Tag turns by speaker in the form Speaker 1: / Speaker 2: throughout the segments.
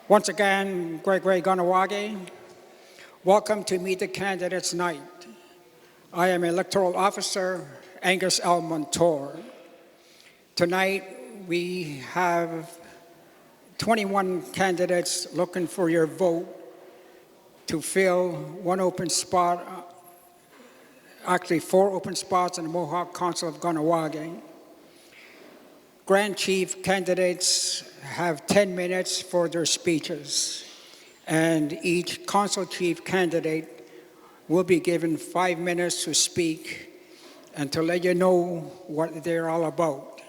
Speaker 1: Once again, Greg Kahnawà. Welcome to Meet the Candidates Night. I am Electoral Officer Angus L. Montour. Tonight, we have 21 candidates looking for your vote to fill one open spot, actually 4 open spots in the Mohawk Council of Kahnawake. Grand Chief candidates have 10 minutes for their speeches, and each Council Chief candidate will be given 5 minutes to speak and to let you know what they're all about.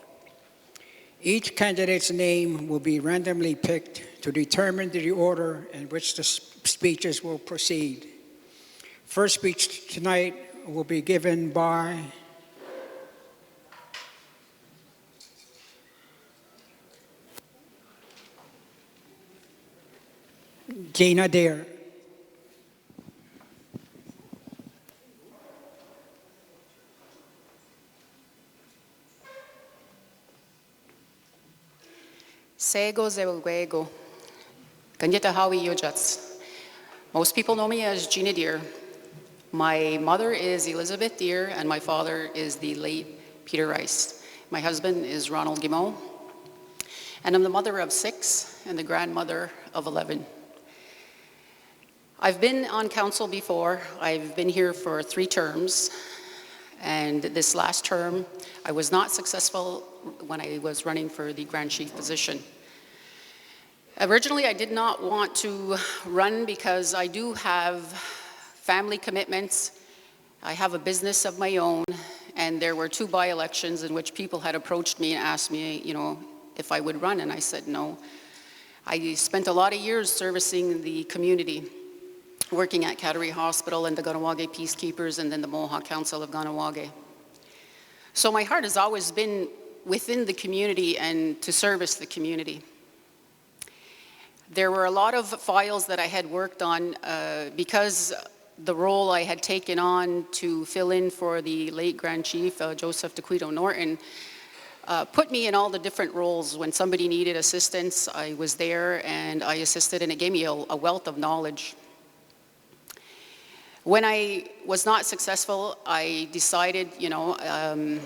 Speaker 1: Each candidate's name will be randomly picked to determine the order in which the speeches will proceed. First speech tonight will be given by Gina Dare.
Speaker 2: Sego Zewego. Kanyeta Hawi Yojats. Most people know me as Gina Deere. My mother is Elizabeth Deere, and my father is the late Peter Rice. My husband is Ronald Guimau, and I'm the mother of 6 and the grandmother of 11. I've been on council before. I've been here for 3 terms, and this last term, I was not successful when I was running for the Grand Chief position. Originally, I did not want to run because I do have family commitments. I have a business of my own, and there were 2 by-elections in which people had approached me and asked me, if I would run, and I said no. I spent a lot of years servicing the community, working at Kahnawà Hospital and the Kahnawake Peacekeepers and then the Mohawk Council of Kahnawake. So my heart has always been within the community and to service the community. There were a lot of files that I had worked on because the role I had taken on to fill in for the late Grand Chief, Joseph DeQuito Norton, put me in all the different roles. When somebody needed assistance, I was there and I assisted, and it gave me a wealth of knowledge. When I was not successful, I decided, to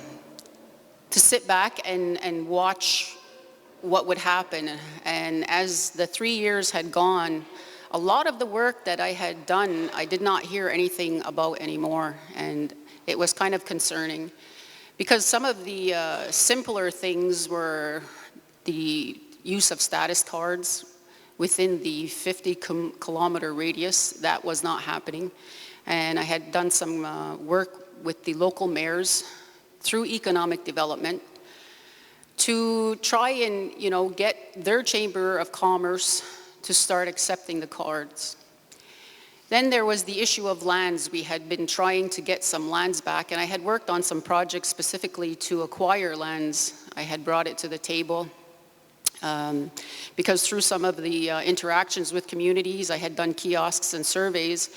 Speaker 2: sit back and watch what would happen. And as the 3 years had gone, a lot of the work that I had done, I did not hear anything about anymore. And it was kind of concerning because some of the simpler things were the use of status cards within the 50-kilometer radius. That was not happening. And I had done some work with the local mayors through economic development to try and, get their Chamber of Commerce to start accepting the cards. Then there was the issue of lands. We had been trying to get some lands back, and I had worked on some projects specifically to acquire lands. I had brought it to the table because through some of the interactions with communities, I had done kiosks and surveys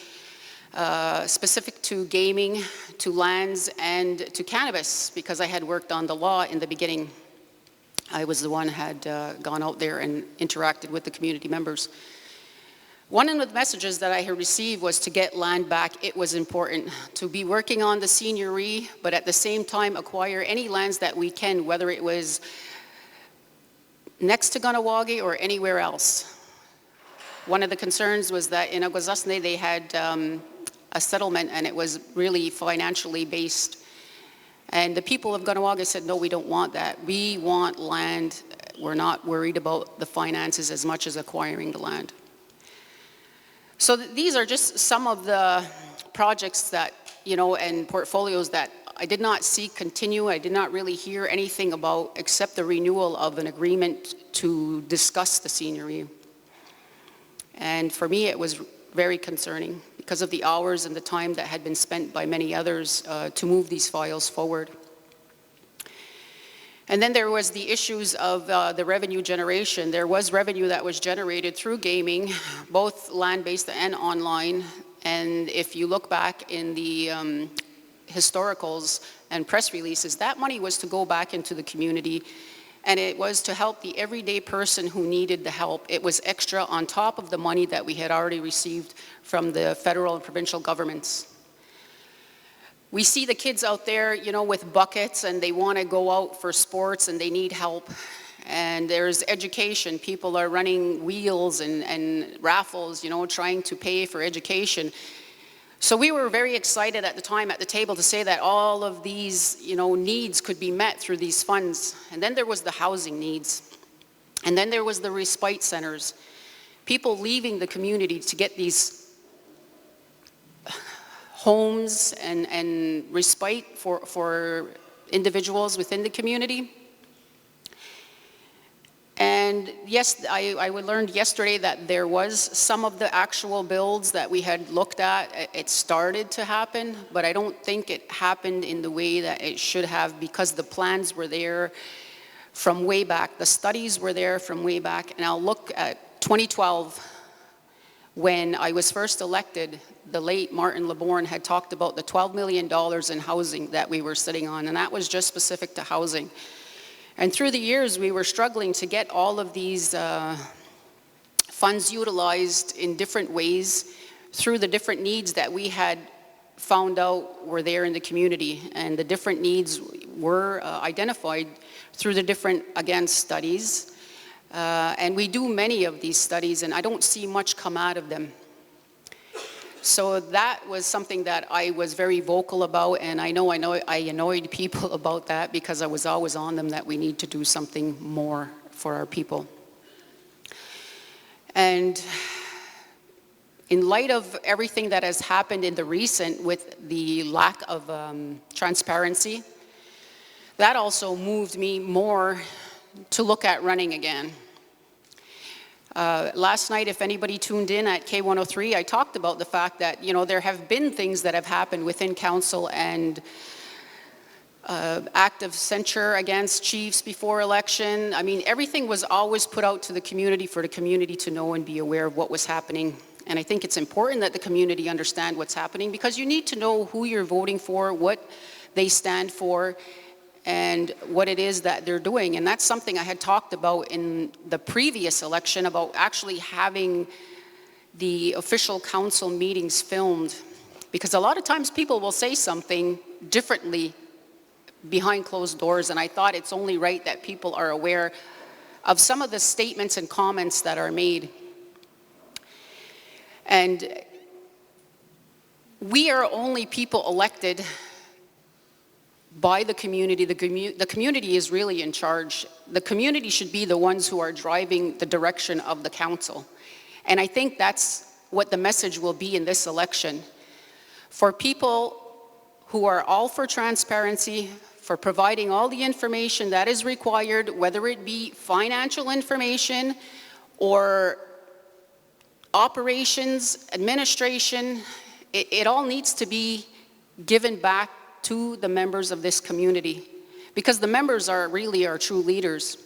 Speaker 2: specific to gaming, to lands, and to cannabis, because I had worked on the law in the beginning. I was the one who had gone out there and interacted with the community members. One of the messages that I had received was to get land back. It was important to be working on the seigneury, but at the same time acquire any lands that we can, whether it was next to Kahnawake or anywhere else. One of the concerns was that in Aguasasne they had a settlement, and it was really financially based. And the people of Kahnawake said, no, we don't want that. We want land. We're not worried about the finances as much as acquiring the land. So these are just some of the projects that, and portfolios that I did not see continue. I did not really hear anything about except the renewal of an agreement to discuss the seigneury. And for me, it was very concerning because of the hours and the time that had been spent by many others to move these files forward. And then there was the issues of the revenue generation. There was revenue that was generated through gaming, both land-based and online. And if you look back in the historicals and press releases, that money was to go back into the community and it was to help the everyday person who needed the help. It was extra on top of the money that we had already received from the federal and provincial governments. We see the kids out there, you know, with buckets, and they want to go out for sports and they need help. And there's education. People are running wheels and raffles, you know, trying to pay for education. So we were very excited at the time at the table to say that all of these, you know, needs could be met through these funds. And then there was the housing needs. And then there was the respite centers. People leaving the community to get these homes and respite for individuals within the community. And yes, I learned yesterday that there was some of the actual builds that we had looked at. It started to happen, but I don't think it happened in the way that it should have, because the plans were there from way back. The studies were there from way back. And I'll look at 2012, when I was first elected. The late Martin LeBorn had talked about the $12 million in housing that we were sitting on, and that was just specific to housing. And through the years, we were struggling to get all of these funds utilized in different ways through the different needs that we had found out were there in the community. And the different needs were identified through the different, again, studies. And we do many of these studies, and I don't see much come out of them. So that was something that I was very vocal about, and I annoyed people about that, because I was always on them that we need to do something more for our people. And in light of everything that has happened in the recent with the lack of transparency, that also moved me more to look at running again. Last night, if anybody tuned in at K103, I talked about the fact that, you know, there have been things that have happened within council, and active censure against chiefs before election. I mean, everything was always put out to the community for the community to know and be aware of what was happening. And I think it's important that the community understand what's happening, because you need to know who you're voting for, what they stand for, and what it is that they're doing. And that's something I had talked about in the previous election, about actually having the official council meetings filmed. Because a lot of times people will say something differently behind closed doors, and I thought it's only right that people are aware of some of the statements and comments that are made. And we are only people elected by the community. The community is really in charge. The community should be the ones who are driving the direction of the council. And I think that's what the message will be in this election. For people who are all for transparency, for providing all the information that is required, whether it be financial information or operations, administration, it all needs to be given back to the members of this community, because the members are really our true leaders.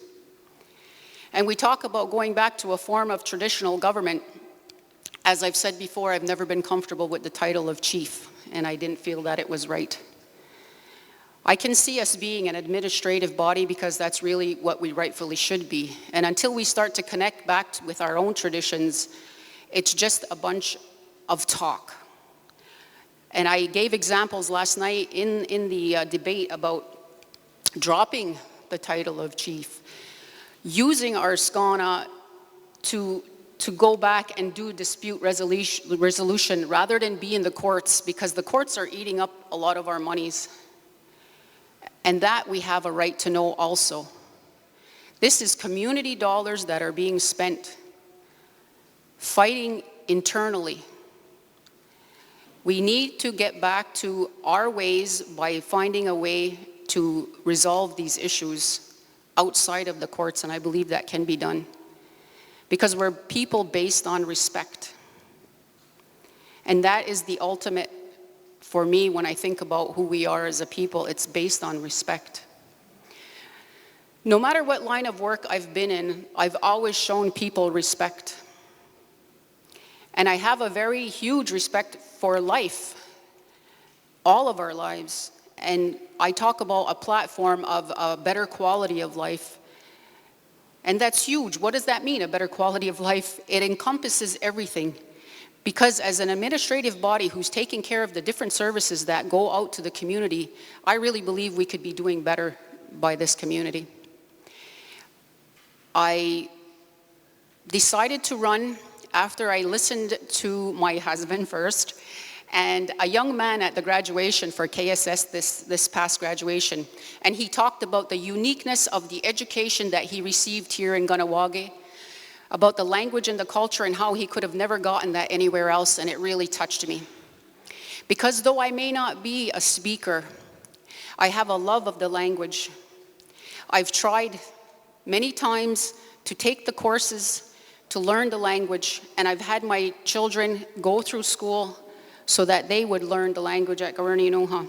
Speaker 2: And we talk about going back to a form of traditional government. As I've said before, I've never been comfortable with the title of chief, and I didn't feel that it was right. I can see us being an administrative body, because that's really what we rightfully should be. And until we start to connect back with our own traditions, it's just a bunch of talk. And I gave examples last night in the debate about dropping the title of chief, using our SCANA to go back and do dispute resolution rather than be in the courts, because the courts are eating up a lot of our monies. And that we have a right to know also. This is community dollars that are being spent fighting internally. We need to get back to our ways by finding a way to resolve these issues outside of the courts, and I believe that can be done. Because we're people based on respect. And that is the ultimate for me when I think about who we are as a people. It's based on respect. No matter what line of work I've been in, I've always shown people respect. And I have a very huge respect for life, all of our lives. And I talk about a platform of a better quality of life. And that's huge. What does that mean, a better quality of life? It encompasses everything. Because as an administrative body who's taking care of the different services that go out to the community, I really believe we could be doing better by this community. I decided to run after I listened to my husband first, and a young man at the graduation for KSS this past graduation. And he talked about the uniqueness of the education that he received here in Kahnawà, about the language and the culture and how he could have never gotten that anywhere else, and it really touched me. Because though I may not be a speaker, I have a love of the language. I've tried many times to take the courses to learn the language, and I've had my children go through school so that they would learn the language at Kahnawà.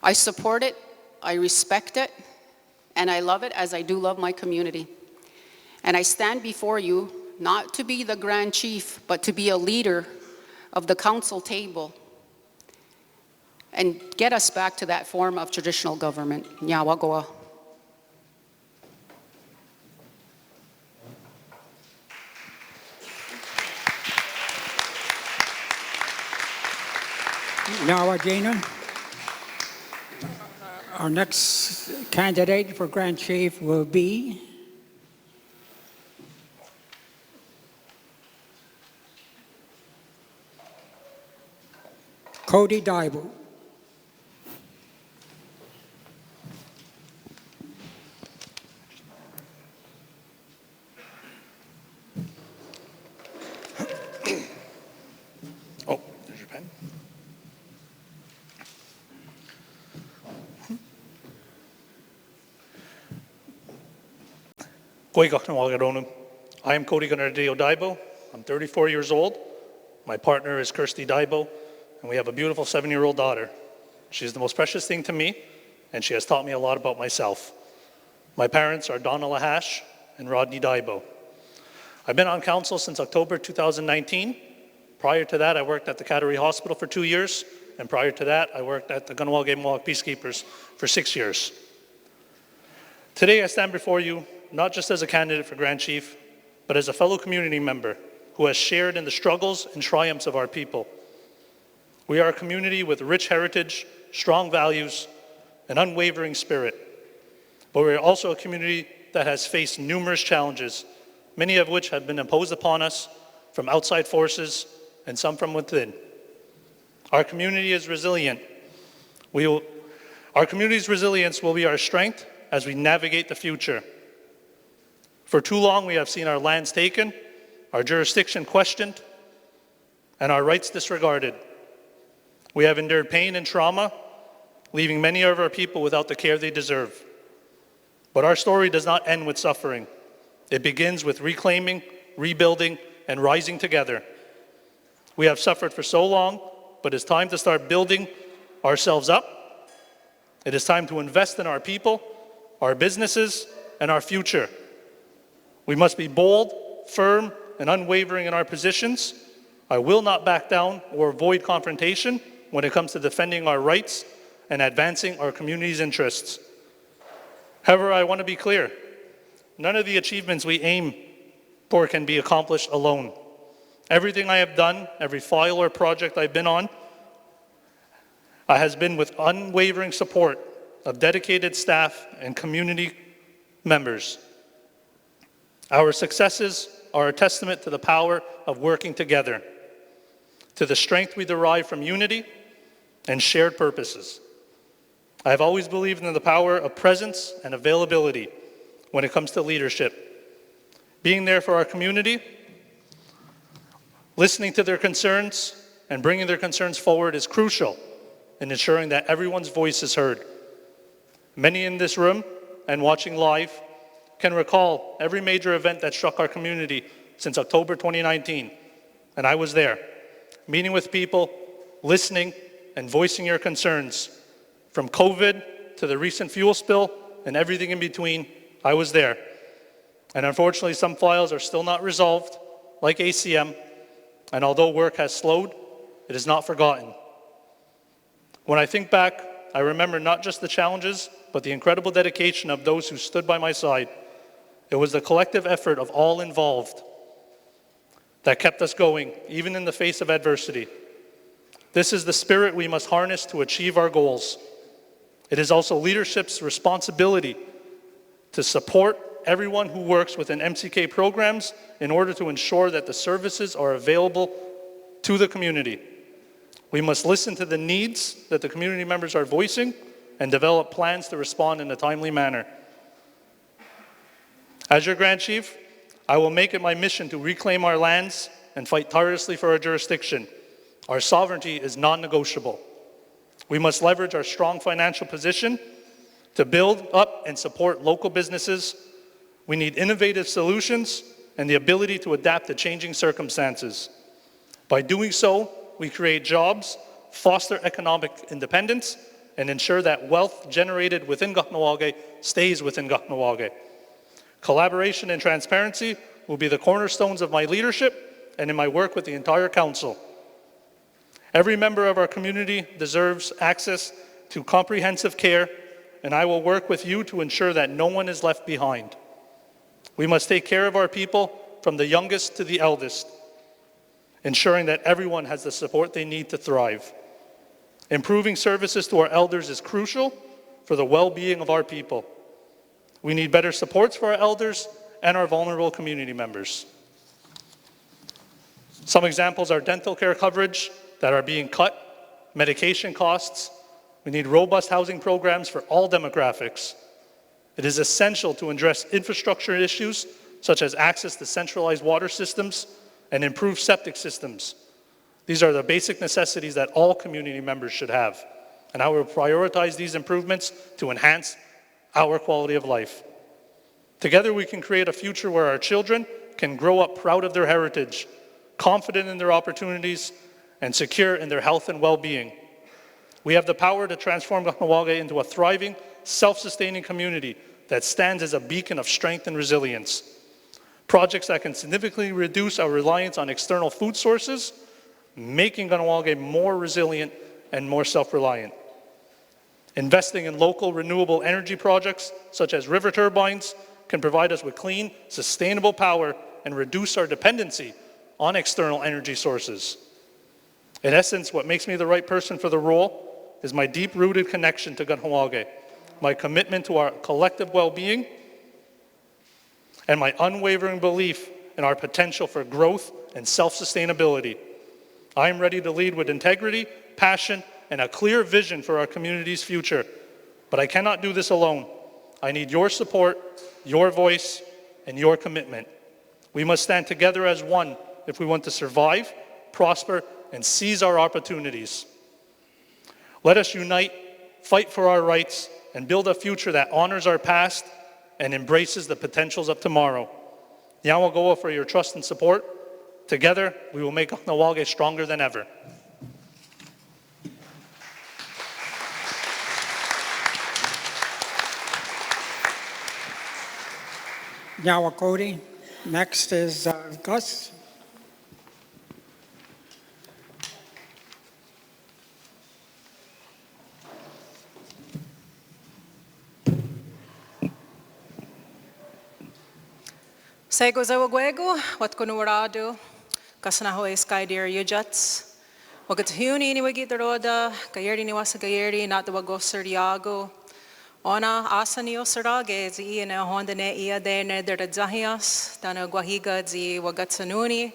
Speaker 2: I support it, I respect it, and I love it as I do love my community. And I stand before you not to be the Grand Chief, but to be a leader of the council table and get us back to that form of traditional government. Nyawagoa.
Speaker 1: Now, Gina, our next candidate for Grand Chief will be Cody Daibo.
Speaker 3: Oh, there's your pen. I am Cody Daibo. I'm 34 years old. My partner is Kirsty Daibo, and we have a beautiful 7-year-old daughter. She's the most precious thing to me, and she has taught me a lot about myself. My parents are Donna Lahash and Rodney Daibo. I've been on council since October 2019. Prior to that, I worked at the Kahnawà Hospital for 2 years, and prior to that, I worked at the Kahnawà Mohawk Peacekeepers for 6 years. Today, I stand before you not just as a candidate for Grand Chief, but as a fellow community member who has shared in the struggles and triumphs of our people. We are a community with rich heritage, strong values, and unwavering spirit. But we are also a community that has faced numerous challenges, many of which have been imposed upon us from outside forces and some from within. Our community is resilient. Our community's resilience will be our strength as we navigate the future. For too long, we have seen our lands taken, our jurisdiction questioned, and our rights disregarded. We have endured pain and trauma, leaving many of our people without the care they deserve. But our story does not end with suffering. It begins with reclaiming, rebuilding, and rising together. We have suffered for so long, but it's time to start building ourselves up. It is time to invest in our people, our businesses, and our future. We must be bold, firm, and unwavering in our positions. I will not back down or avoid confrontation when it comes to defending our rights and advancing our community's interests. However, I want to be clear. None of the achievements we aim for can be accomplished alone. Everything I have done, every file or project I've been on, has been with unwavering support of dedicated staff and community members. Our successes are a testament to the power of working together, to the strength we derive from unity and shared purposes. I have always believed in the power of presence and availability when it comes to leadership. Being there for our community, listening to their concerns, and bringing their concerns forward is crucial in ensuring that everyone's voice is heard. Many in this room and watching live can recall every major event that struck our community since October 2019, and I was there, meeting with people, listening, and voicing your concerns. From COVID to the recent fuel spill and everything in between, I was there. And unfortunately, some files are still not resolved, like ACM, and although work has slowed, it is not forgotten. When I think back, I remember not just the challenges, but the incredible dedication of those who stood by my side. It was the collective effort of all involved that kept us going, even in the face of adversity. This is the spirit we must harness to achieve our goals. It is also leadership's responsibility to support everyone who works within MCK programs in order to ensure that the services are available to the community. We must listen to the needs that the community members are voicing and develop plans to respond in a timely manner. As your Grand Chief, I will make it my mission to reclaim our lands and fight tirelessly for our jurisdiction. Our sovereignty is non-negotiable. We must leverage our strong financial position to build up and support local businesses. We need innovative solutions and the ability to adapt to changing circumstances. By doing so, we create jobs, foster economic independence, and ensure that wealth generated within Kahnawake stays within Kahnawake. Collaboration and transparency will be the cornerstones of my leadership and in my work with the entire council. Every member of our community deserves access to comprehensive care, and I will work with you to ensure that no one is left behind. We must take care of our people from the youngest to the eldest, ensuring that everyone has the support they need to thrive. Improving services to our elders is crucial for the well-being of our people. We need better supports for our elders and our vulnerable community members. Some examples are dental care coverage that are being cut, medication costs. We need robust housing programs for all demographics. It is essential to address infrastructure issues such as access to centralized water systems and improved septic systems. These are the basic necessities that all community members should have, and I will prioritize these improvements to enhance our quality of life. Together we can create a future where our children can grow up proud of their heritage, confident in their opportunities, and secure in their health and well-being. We have the power to transform Kahnawake into a thriving, self-sustaining community that stands as a beacon of strength and resilience. Projects that can significantly reduce our reliance on external food sources, making Kahnawake more resilient and more self-reliant. Investing in local renewable energy projects, such as river turbines, can provide us with clean, sustainable power and reduce our dependency on external energy sources. In essence, what makes me the right person for the role is my deep-rooted connection to Kahnawake, my commitment to our collective well-being, and my unwavering belief in our potential for growth and self-sustainability. I am ready to lead with integrity, passion, and a clear vision for our community's future. But I cannot do this alone. I need your support, your voice, and your commitment. We must stand together as one if we want to survive, prosper, and seize our opportunities. Let us unite, fight for our rights, and build a future that honors our past and embraces the potentials of tomorrow. Yawagoa for your trust and support. Together, we will make Kahnawake stronger than ever.
Speaker 1: Nyawa Cody. Next is Gus.
Speaker 4: Sego zawagwego, wat konuwarado, kasanahoe sky deer yujats. Wagatahuni ni wagidaroda, gayerdi ni wasa gayerdi, not the wagosar diago. Ona asanio sarage, zi na honda ne ia de ne der zahias, dana guahiga zi wagatsanuni,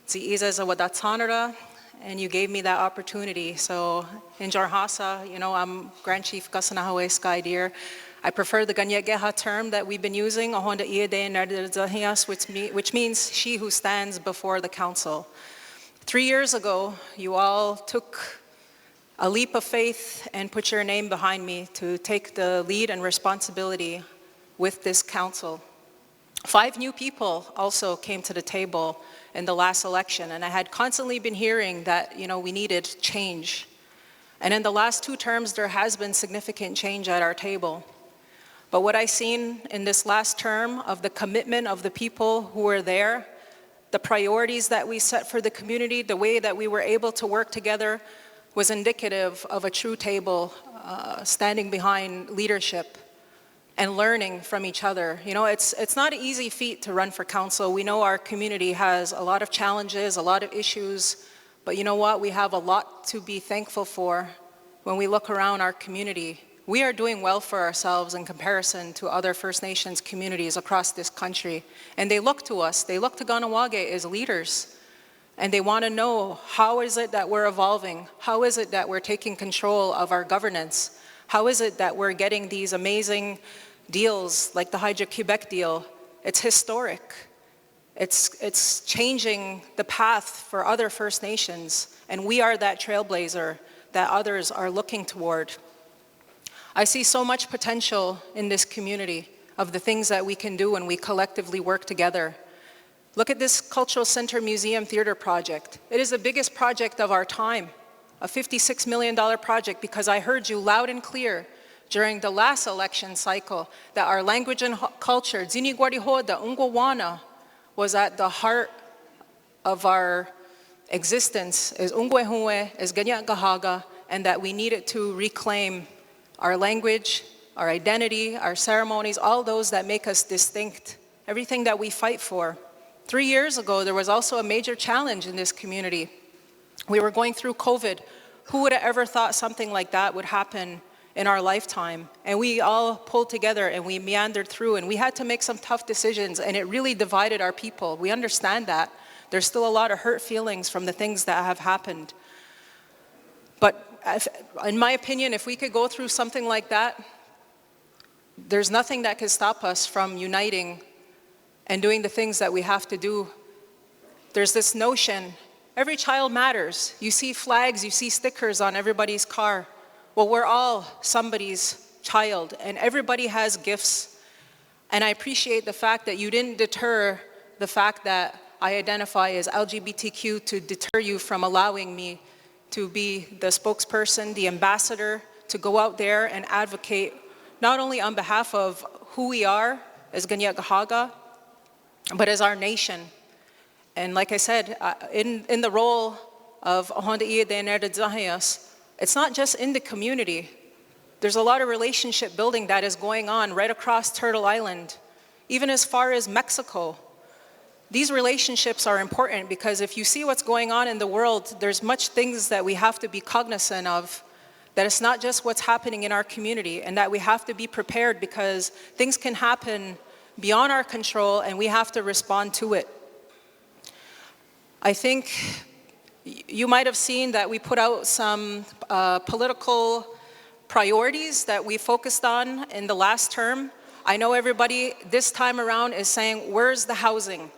Speaker 4: zi iza za wadatsanara, and you gave me that opportunity. So in Jarhasa, you know, I'm Grand Chief Kasanahoe Sky Deer. I prefer the Ganyegeha term that we've been using, Ahonda Iade Nardazahias, which means she who stands before the council. 3 years ago, you all took a leap of faith and put your name behind me to take the lead and responsibility with this council. 5 new people also came to the table in the last election, and I had constantly been hearing that, you know, we needed change. And in the last 2 terms, there has been significant change at our table. But what I've seen in this last term of the commitment of the people who were there, the priorities that we set for the community, the way that we were able to work together was indicative of a true table standing behind leadership and learning from each other. You know, it's not an easy feat to run for council. We know our community has a lot of challenges, a lot of issues, but you know what? We have a lot to be thankful for when we look around our community. We are doing well for ourselves in comparison to other First Nations communities across this country. And they look to us, they look to Kahnawake as leaders. And they want to know, how is it that we're evolving? How is it that we're taking control of our governance? How is it that we're getting these amazing deals like the Hydro-Quebec deal? It's historic. It's changing the path for other First Nations. And we are that trailblazer that others are looking toward. I see so much potential in this community of the things that we can do when we collectively work together. Look at this Cultural Center Museum Theater project. It is the biggest project of our time, a $56 million project, because I heard you loud and clear during the last election cycle that our language and culture, Zini Guarihoda, Ungwawana, was at the heart of our existence as Ungwehue, as Ganyak Gahaga, and that we needed to reclaim our language, our identity, our ceremonies, all those that make us distinct, everything that we fight for. 3 years ago, there was also a major challenge in this community. We were going through COVID. Who would have ever thought something like that would happen in our lifetime? And we all pulled together and we meandered through, and we had to make some tough decisions, and it really divided our people. We understand that. There's still a lot of hurt feelings from the things that have happened. But in my opinion, if we could go through something like that, there's nothing that could stop us from uniting and doing the things that we have to do. There's this notion, every child matters. You see flags, you see stickers on everybody's car. Well, we're all somebody's child, and everybody has gifts. And I appreciate the fact that you didn't deter the fact that I identify as LGBTQ to deter you from allowing me to be the spokesperson, the ambassador, to go out there and advocate not only on behalf of who we are as Ganyak Gahaga, but as our nation. And like I said, in the role of Ahonda Iya de Nerdadzahayas, it's not just in the community. There's a lot of relationship building that is going on right across Turtle Island, even as far as Mexico. These relationships are important because if you see what's going on in the world, there's much things that we have to be cognizant of, that it's not just what's happening in our community, and that we have to be prepared because things can happen beyond our control and we have to respond to it. I think you might have seen that we put out some political priorities that we focused on in the last term. I know everybody this time around is saying, where's the housing?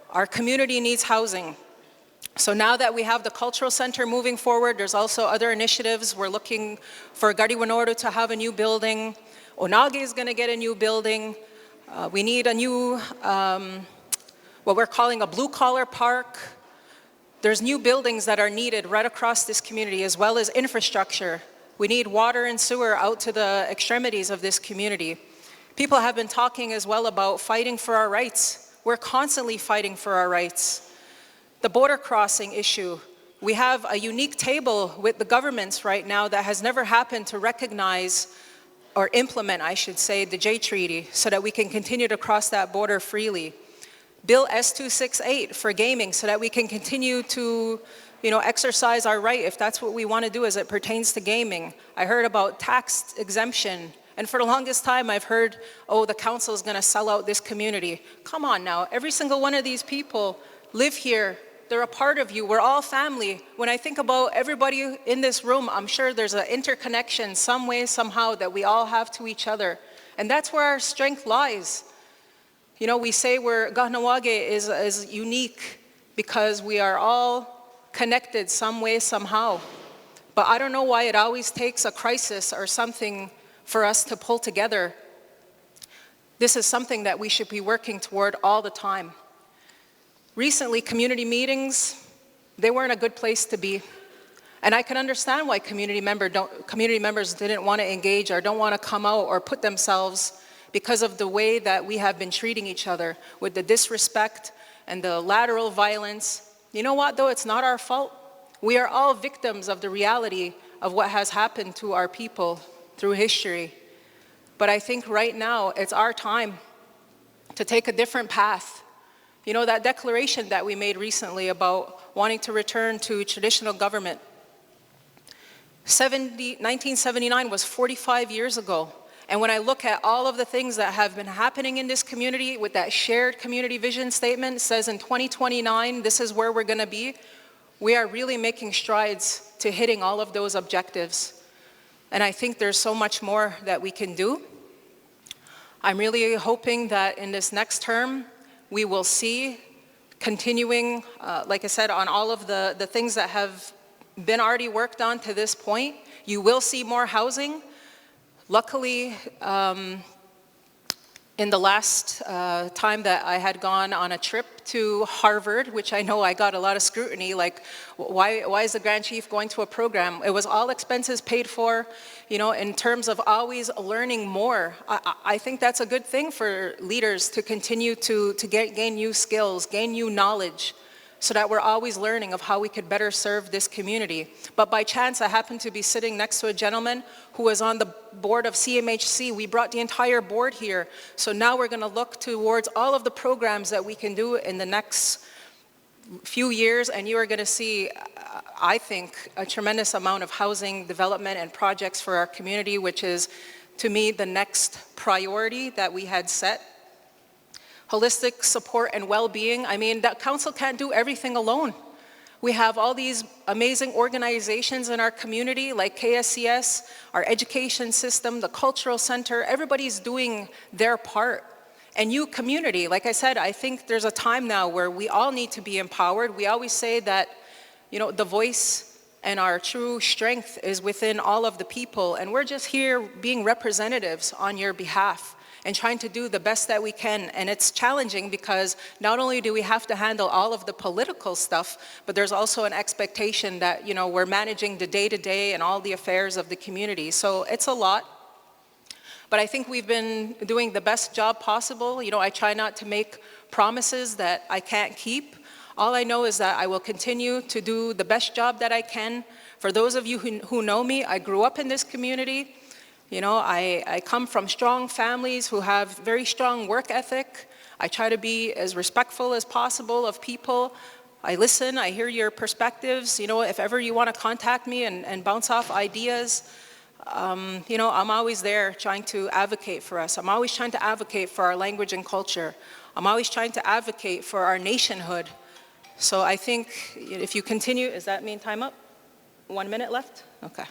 Speaker 4: Our community needs housing. So now that we have the cultural center moving forward, there's also other initiatives. We're looking for Gariwanoru to have a new building. Onage is going to get a new building. We need a new, what we're calling a blue-collar park. There's new buildings that are needed right across this community, as well as infrastructure. We need water and sewer out to the extremities of this community. People have been talking as well about fighting for our rights. We're constantly fighting for our rights. The border crossing issue. We have a unique table with the governments right now that has never happened to recognize or implement, I should say, the J Treaty so that we can continue to cross that border freely. Bill S-268 for gaming so that we can continue to exercise our right if that's what we want to do as it pertains to gaming. I heard about tax exemption. And for the longest time, I've heard, oh, the council is going to sell out this community. Come on now, every single one of these people live here. They're a part of you. We're all family. When I think about everybody in this room, I'm sure there's an interconnection some way, somehow that we all have to each other. And that's where our strength lies. You know, we say Kahnawake is unique because we are all connected some way, somehow. But I don't know why it always takes a crisis or something for us to pull together. This is something that we should be working toward all the time. Recently, community meetings, they weren't a good place to be. And I can understand why community members didn't want to engage or don't want to come out or put themselves because of the way that we have been treating each other with the disrespect and the lateral violence. You know what, though? It's not our fault. We are all victims of the reality of what has happened to our people through history. But I think right now it's our time to take a different path. You know, that declaration that we made recently about wanting to return to traditional government, 1979 was 45 years ago. And when I look at all of the things that have been happening in this community with that shared community vision statement, it says in 2029, this is where we're going to be. We are really making strides to hitting all of those objectives. And I think there's so much more that we can do. I'm really hoping that in this next term, we will see continuing, like I said, on all of the things that have been already worked on to this point. You will see more housing. Luckily, in the last time that I had gone on a trip to Harvard, which I know I got a lot of scrutiny, like why is the Grand Chief going to a program? It was all expenses paid for, you know, in terms of always learning more. I think that's a good thing for leaders to continue to gain new skills, gain new knowledge, so that we're always learning of how we could better serve this community. But by chance, I happened to be sitting next to a gentleman who was on the board of CMHC. We brought the entire board here. So now we're gonna look towards all of the programs that we can do in the next few years, and you are gonna see, I think, a tremendous amount of housing development and projects for our community, which is, to me, the next priority that we had set. Holistic support and well-being. I mean, that council can't do everything alone. We have all these amazing organizations in our community like KSCS, our education system, the cultural center, everybody's doing their part. And you community, like I said, I think there's a time now where we all need to be empowered. We always say that, you know, the voice and our true strength is within all of the people, and we're just here being representatives on your behalf and trying to do the best that we can. And it's challenging because not only do we have to handle all of the political stuff, but there's also an expectation that, you know, we're managing the day-to-day and all the affairs of the community. So it's a lot. But I think we've been doing the best job possible. You know, I try not to make promises that I can't keep. All I know is that I will continue to do the best job that I can. For those of you who know me, I grew up in this community. You know, I come from strong families who have very strong work ethic. I try to be as respectful as possible of people. I listen, I hear your perspectives. You know, if ever you want to contact me and bounce off ideas, you know, I'm always there trying to advocate for us. I'm always trying to advocate for our language and culture. I'm always trying to advocate for our nationhood. So I think if you continue, does that mean time up? 1 minute left? Okay.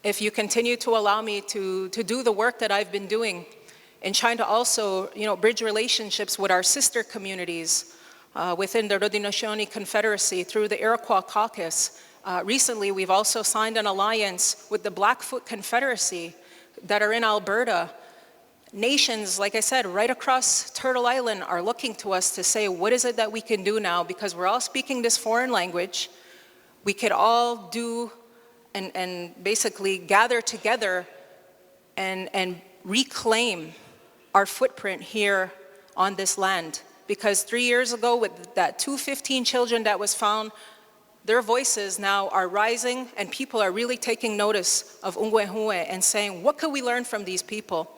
Speaker 4: If you continue to allow me to do the work that I've been doing and trying to also, you know, bridge relationships with our sister communities within the Haudenosaunee Confederacy through the Iroquois Caucus. Recently, we've also signed an alliance with the Blackfoot Confederacy that are in Alberta. Nations, like I said, right across Turtle Island are looking to us to say, what is it that we can do now? Because we're all speaking this foreign language. We could all do and basically gather together and reclaim our footprint here on this land. Because 3 years ago, with that 215 children that was found, their voices now are rising, and people are really taking notice of Ungwehue and saying, what could we learn from these people?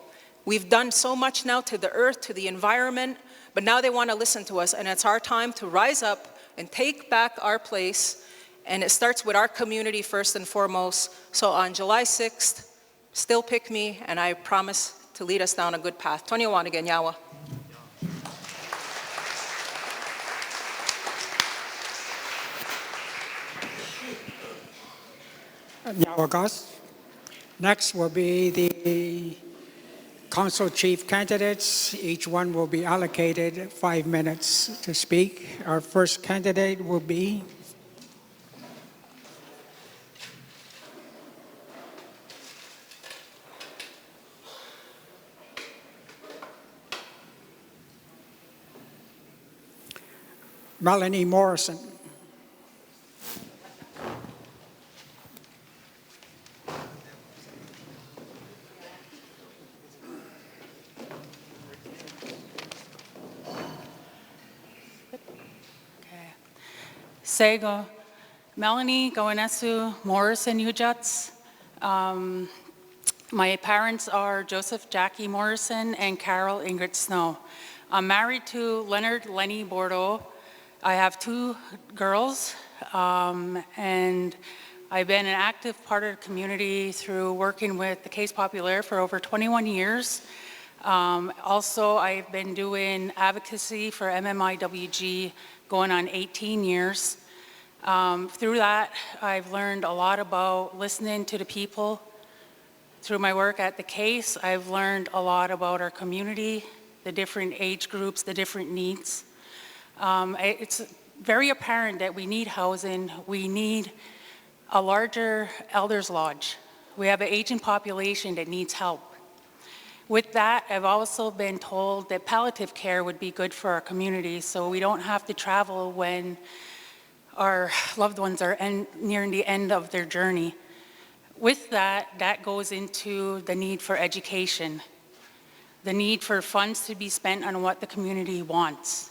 Speaker 4: We've done so much now to the earth, to the environment, but now they want to listen to us, and it's our time to rise up and take back our place. And it starts with our community first and foremost. So on July 6th, still pick me, and I promise to lead us down a good path. Kahnawà again, Yawa.
Speaker 1: Nyawagas. Next will be the council chief candidates. Each one will be allocated 5 minutes to speak. Our first candidate will be Melanie Morrison.
Speaker 5: Sego, Melanie Goenesu Morrison Ujats. My parents are Joseph Jackie Morrison and Carol Ingrid Snow. I'm married to Leonard Lenny Bordeaux. I have 2 girls, and I've been an active part of the community through working with the Case Populaire for over 21 years. Also, I've been doing advocacy for MMIWG going on 18 years. Through that, I've learned a lot about listening to the people. Through my work at the Case, I've learned a lot about our community, the different age groups, the different needs. It's very apparent that we need housing. We need a larger elders lodge. We have an aging population that needs help. With that, I've also been told that palliative care would be good for our community, so we don't have to travel when our loved ones are nearing the end of their journey. With that, that goes into the need for education, the need for funds to be spent on what the community wants.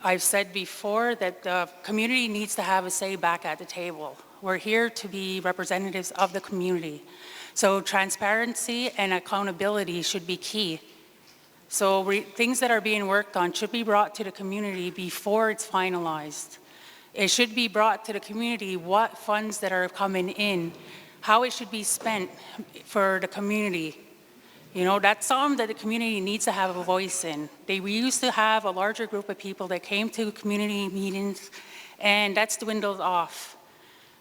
Speaker 5: I've said before that the community needs to have a say back at the table. We're here to be representatives of the community. So transparency and accountability should be key. So things that are being worked on should be brought to the community before it's finalized. It should be brought to the community what funds that are coming in, how it should be spent for the community. You know, that's something that the community needs to have a voice in. We used to have a larger group of people that came to community meetings, and that's dwindled off.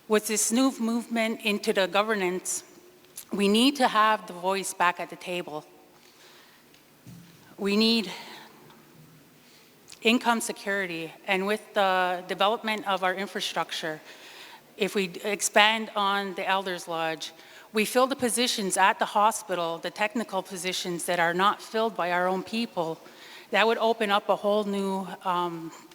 Speaker 5: With this new movement into the governance, we need to have the voice back at the table. We need income security, and with the development of our infrastructure, if we expand on the Elders Lodge, we fill the positions at the hospital, the technical positions that are not filled by our own people, that would open up a whole new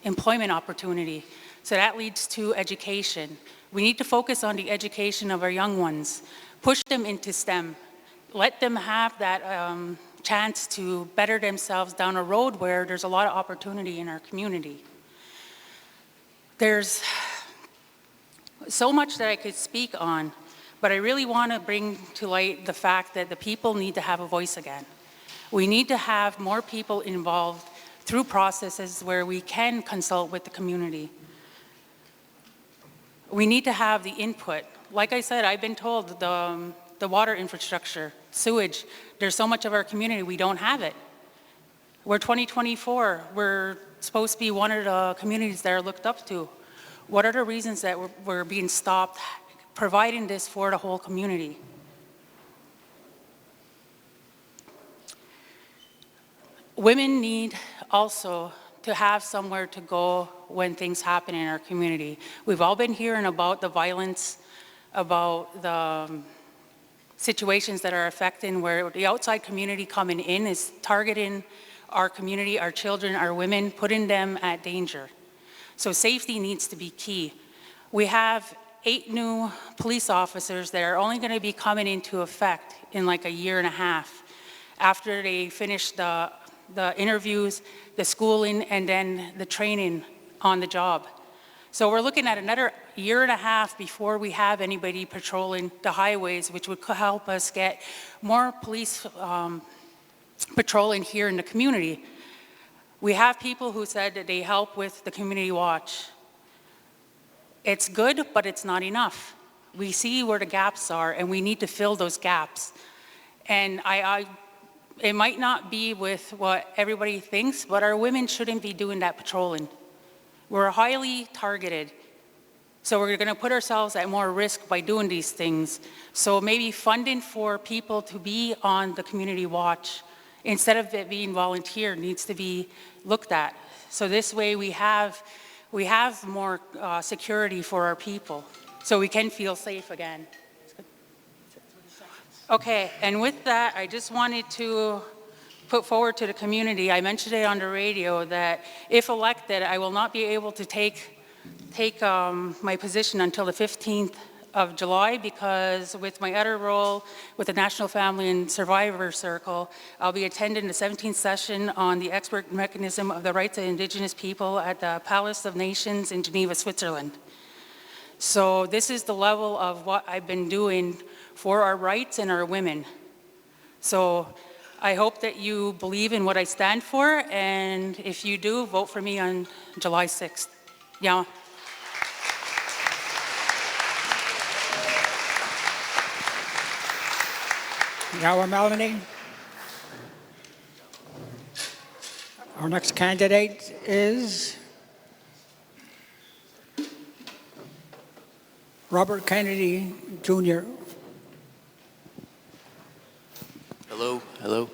Speaker 5: employment opportunity. So that leads to education. We need to focus on the education of our young ones, push them into STEM, let them have that chance to better themselves down a road where there's a lot of opportunity in our community. There's so much that I could speak on, but I really want to bring to light the fact that the people need to have a voice again. We need to have more people involved through processes where we can consult with the community. We need to have the input. Like I said, I've been told the water infrastructure, sewage, there's so much of our community, we don't have it. We're 2024, we're supposed to be one of the communities that are looked up to. What are the reasons that we're being stopped providing this for the whole community? Women need also to have somewhere to go when things happen in our community. We've all been hearing about the violence, about the situations that are affecting where the outside community coming in is targeting our community, our children, our women, putting them at danger. So safety needs to be key. We have 8 new police officers that are only going to be coming into effect in like a year and a half after they finish the interviews, the schooling, and then the training on the job. So we're looking at another year and a half before we have anybody patrolling the highways, which would help us get more police patrolling here in the community. We have people who said that they help with the community watch. It's good, but it's not enough. We see where the gaps are, and we need to fill those gaps. And it might not be with what everybody thinks, but our women shouldn't be doing that patrolling. We're highly targeted. So we're going to put ourselves at more risk by doing these things. So maybe funding for people to be on the community watch, instead of it being volunteer, needs to be looked at. So this way we have more security for our people, so we can feel safe again. Okay, and with that, I just wanted to put forward to the community, I mentioned it on the radio, that if elected, I will not be able to take my position until the 15th of July, because with my other role with the National Family and Survivor Circle, I'll be attending the 17th session on the expert mechanism of the rights of Indigenous people at the Palace of Nations in Geneva, Switzerland. So this is the level of what I've been doing for our rights and our women. So I hope that you believe in what I stand for, and if you do, vote for me on July 6th. Yeah.
Speaker 1: Yawa Melanie. Our next candidate is Robert Kennedy Jr.
Speaker 6: Hello, hello.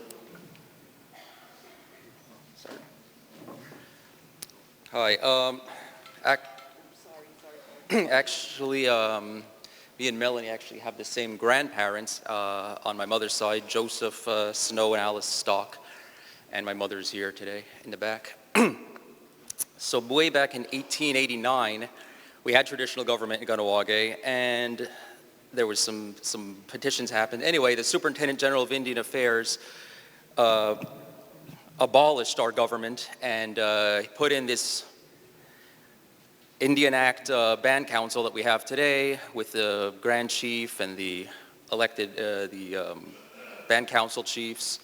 Speaker 6: Hi. Actually, me and Melanie actually have the same grandparents on my mother's side, Joseph Snow and Alice Stock, and my mother's here today in the back. So way back in 1889, we had traditional government in Kahnawà, and there was some petitions happened. Anyway, the Superintendent General of Indian Affairs abolished our government and put in this Indian Act Band Council that we have today with the Grand Chief and the elected, Band Council chiefs.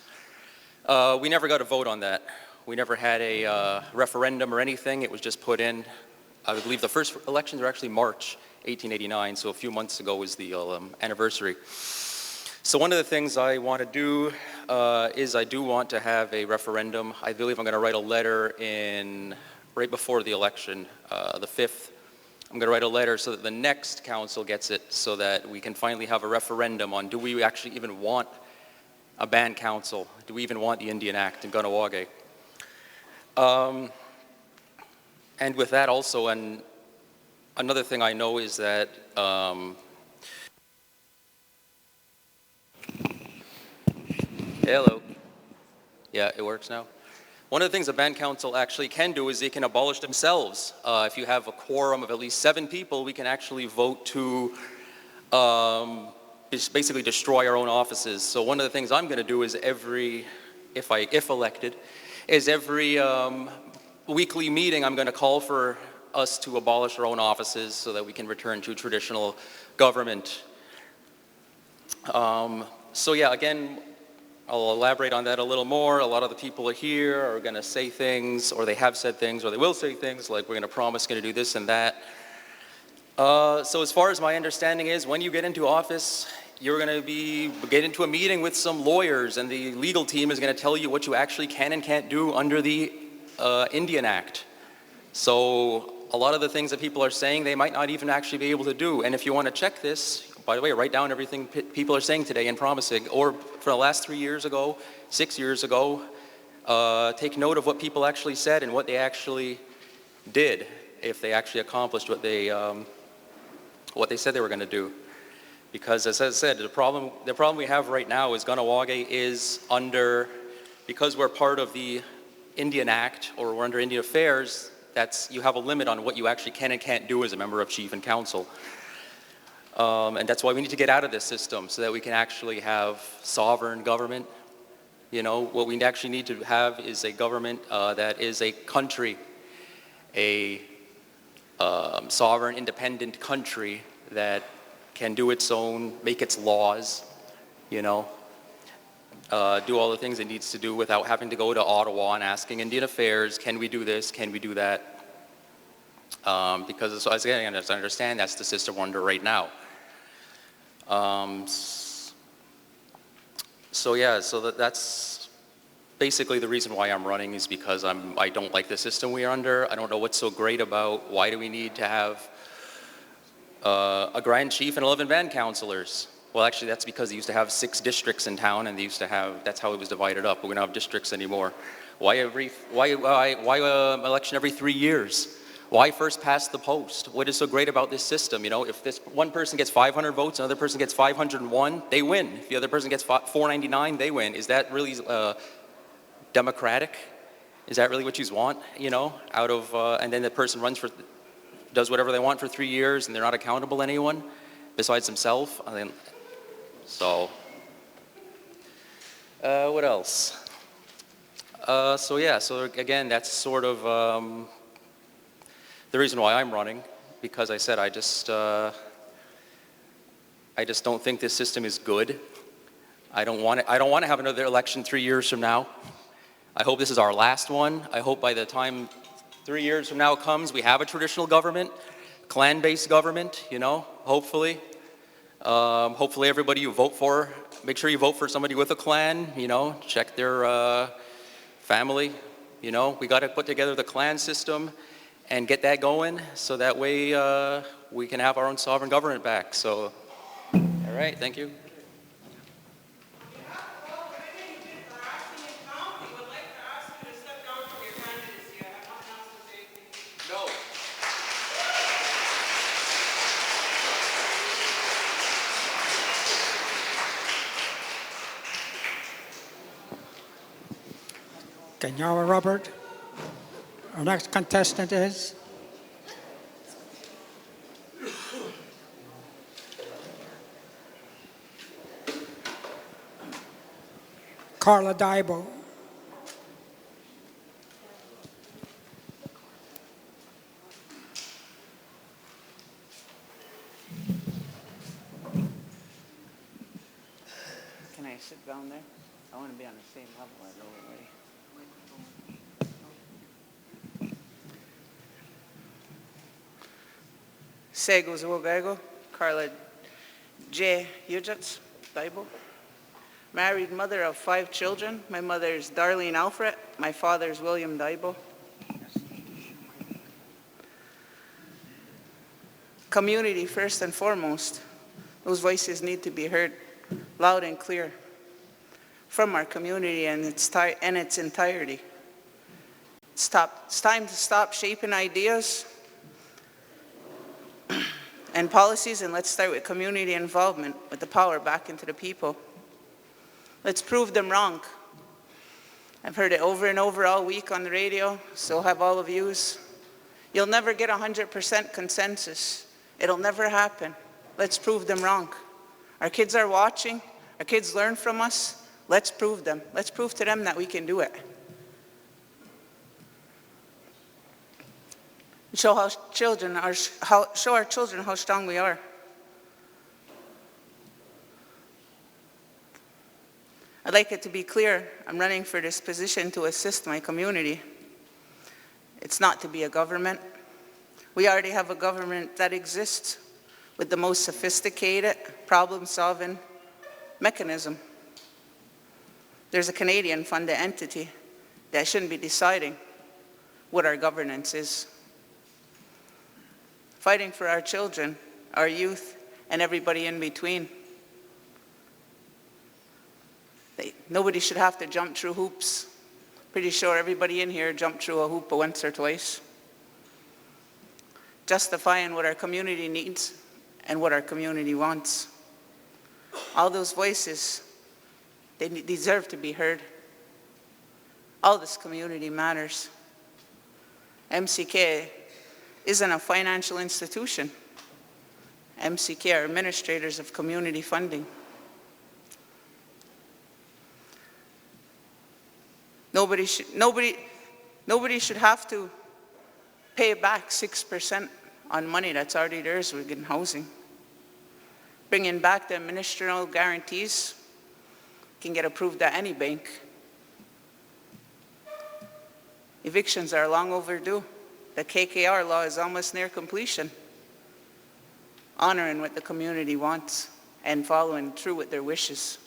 Speaker 6: We never got a vote on that. We never had a referendum or anything. It was just put in. I believe the first elections were actually March 1889, so a few months ago was the anniversary. So one of the things I want to do is I do want to have a referendum. I believe I'm going to write a letter right before the election, the 5th. I'm going to write a letter so that the next council gets it, so that we can finally have a referendum on, do we actually even want a band council? Do we even want the Indian Act in Kahnawà? And with that also, and another thing I know is that hello. Yeah, it works now. One of the things the band council actually can do is they can abolish themselves. If you have a quorum of at least 7 people, we can actually vote to basically destroy our own offices. So one of the things I'm going to do is if elected, is every weekly meeting I'm going to call for us to abolish our own offices so that we can return to traditional government. So yeah, again, I'll elaborate on that a little more. A lot of the people here are going to say things, or they have said things, or they will say things like, we're going to promise, going to do this and that. So as far as my understanding is, when you get into office, you're going to get into a meeting with some lawyers, and the legal team is going to tell you what you actually can and can't do under the Indian Act. So a lot of the things that people are saying, they might not even actually be able to do. And if you want to check this, by the way, write down everything people are saying today and promising, or for the last 3 years ago, 6 years ago, take note of what people actually said and what they actually did, if they actually accomplished what they said they were going to do. Because as I said, the problem we have right now is Kahnawà is under, because we're part of the Indian Act, or we're under Indian Affairs, you have a limit on what you actually can and can't do as a member of Chief and Council. And that's why we need to get out of this system, so that we can actually have sovereign government. You know, what we actually need to have is a government that is a country, a sovereign, independent country that can do its own, make its laws, you know, do all the things it needs to do without having to go to Ottawa and asking Indian Affairs, can we do this, can we do that? Because as I understand, that's the system we're under right now. So yeah, so that's basically the reason why I'm running, is because I don't like the system we're under. I don't know what's so great about, why do we need to have a Grand Chief and 11 band councillors? Well, actually, that's because they used to have 6 districts in town, and they used to have, that's how it was divided up, but we don't have districts anymore. Why election every 3 years? Why first past the post? What is so great about this system? You know, if this one person gets 500 votes, another person gets 501, they win. If the other person gets 499, they win. Is that really democratic? Is that really what you want? You know, and then the person does whatever they want for 3 years, and they're not accountable to anyone besides themselves. So, what else? So yeah, so again, that's sort of the reason why I'm running, because I said I I just don't think this system is good. I don't want to have another election 3 years from now. I hope this is our last one. I hope by the time 3 years from now comes, we have a traditional government, clan-based government, you know, hopefully. Hopefully everybody you vote for, make sure you vote for somebody with a clan, you know, check their family, you know. We got to put together the clan system and get that going so that way we can have our own sovereign government back. So, all right, thank you.
Speaker 1: Kahnawà Robert. Our next contestant is Carla Daibo.
Speaker 7: Can I sit down there? I want to be on the same level as everybody. Sego Zwogaigo, Carla J. Ujats, Daibo. Married mother of 5 children. My mother is Darlene Alfred. My father is William Daibo. Community first and foremost. Those voices need to be heard loud and clear from our community and its entirety. It's time to stop shaping ideas and policies, and let's start with community involvement, with the power back into the people. Let's prove them wrong. I've heard it over and over all week on the radio, so have all of yous. You'll never get 100% consensus. It'll never happen. Let's prove them wrong. Our kids are watching. Our kids learn from us. Let's prove them. Let's prove to them that we can do it. Show our children how strong we are. I'd like it to be clear, I'm running for this position to assist my community. It's not to be a government. We already have a government that exists with the most sophisticated problem-solving mechanism. There's a Canadian-funded entity that shouldn't be deciding what our governance is. Fighting for our children, our youth, and everybody in between. Nobody should have to jump through hoops. Pretty sure everybody in here jumped through a hoop once or twice. Justifying what our community needs and what our community wants. All those voices, they deserve to be heard. All this community matters. MCK isn't a financial institution. MCK are administrators of community funding. Nobody should have to pay back 6% on money that's already theirs within housing. Bringing back the ministerial guarantees can get approved at any bank. Evictions are long overdue. The KKR law is almost near completion. Honoring what the community wants and following through with their wishes.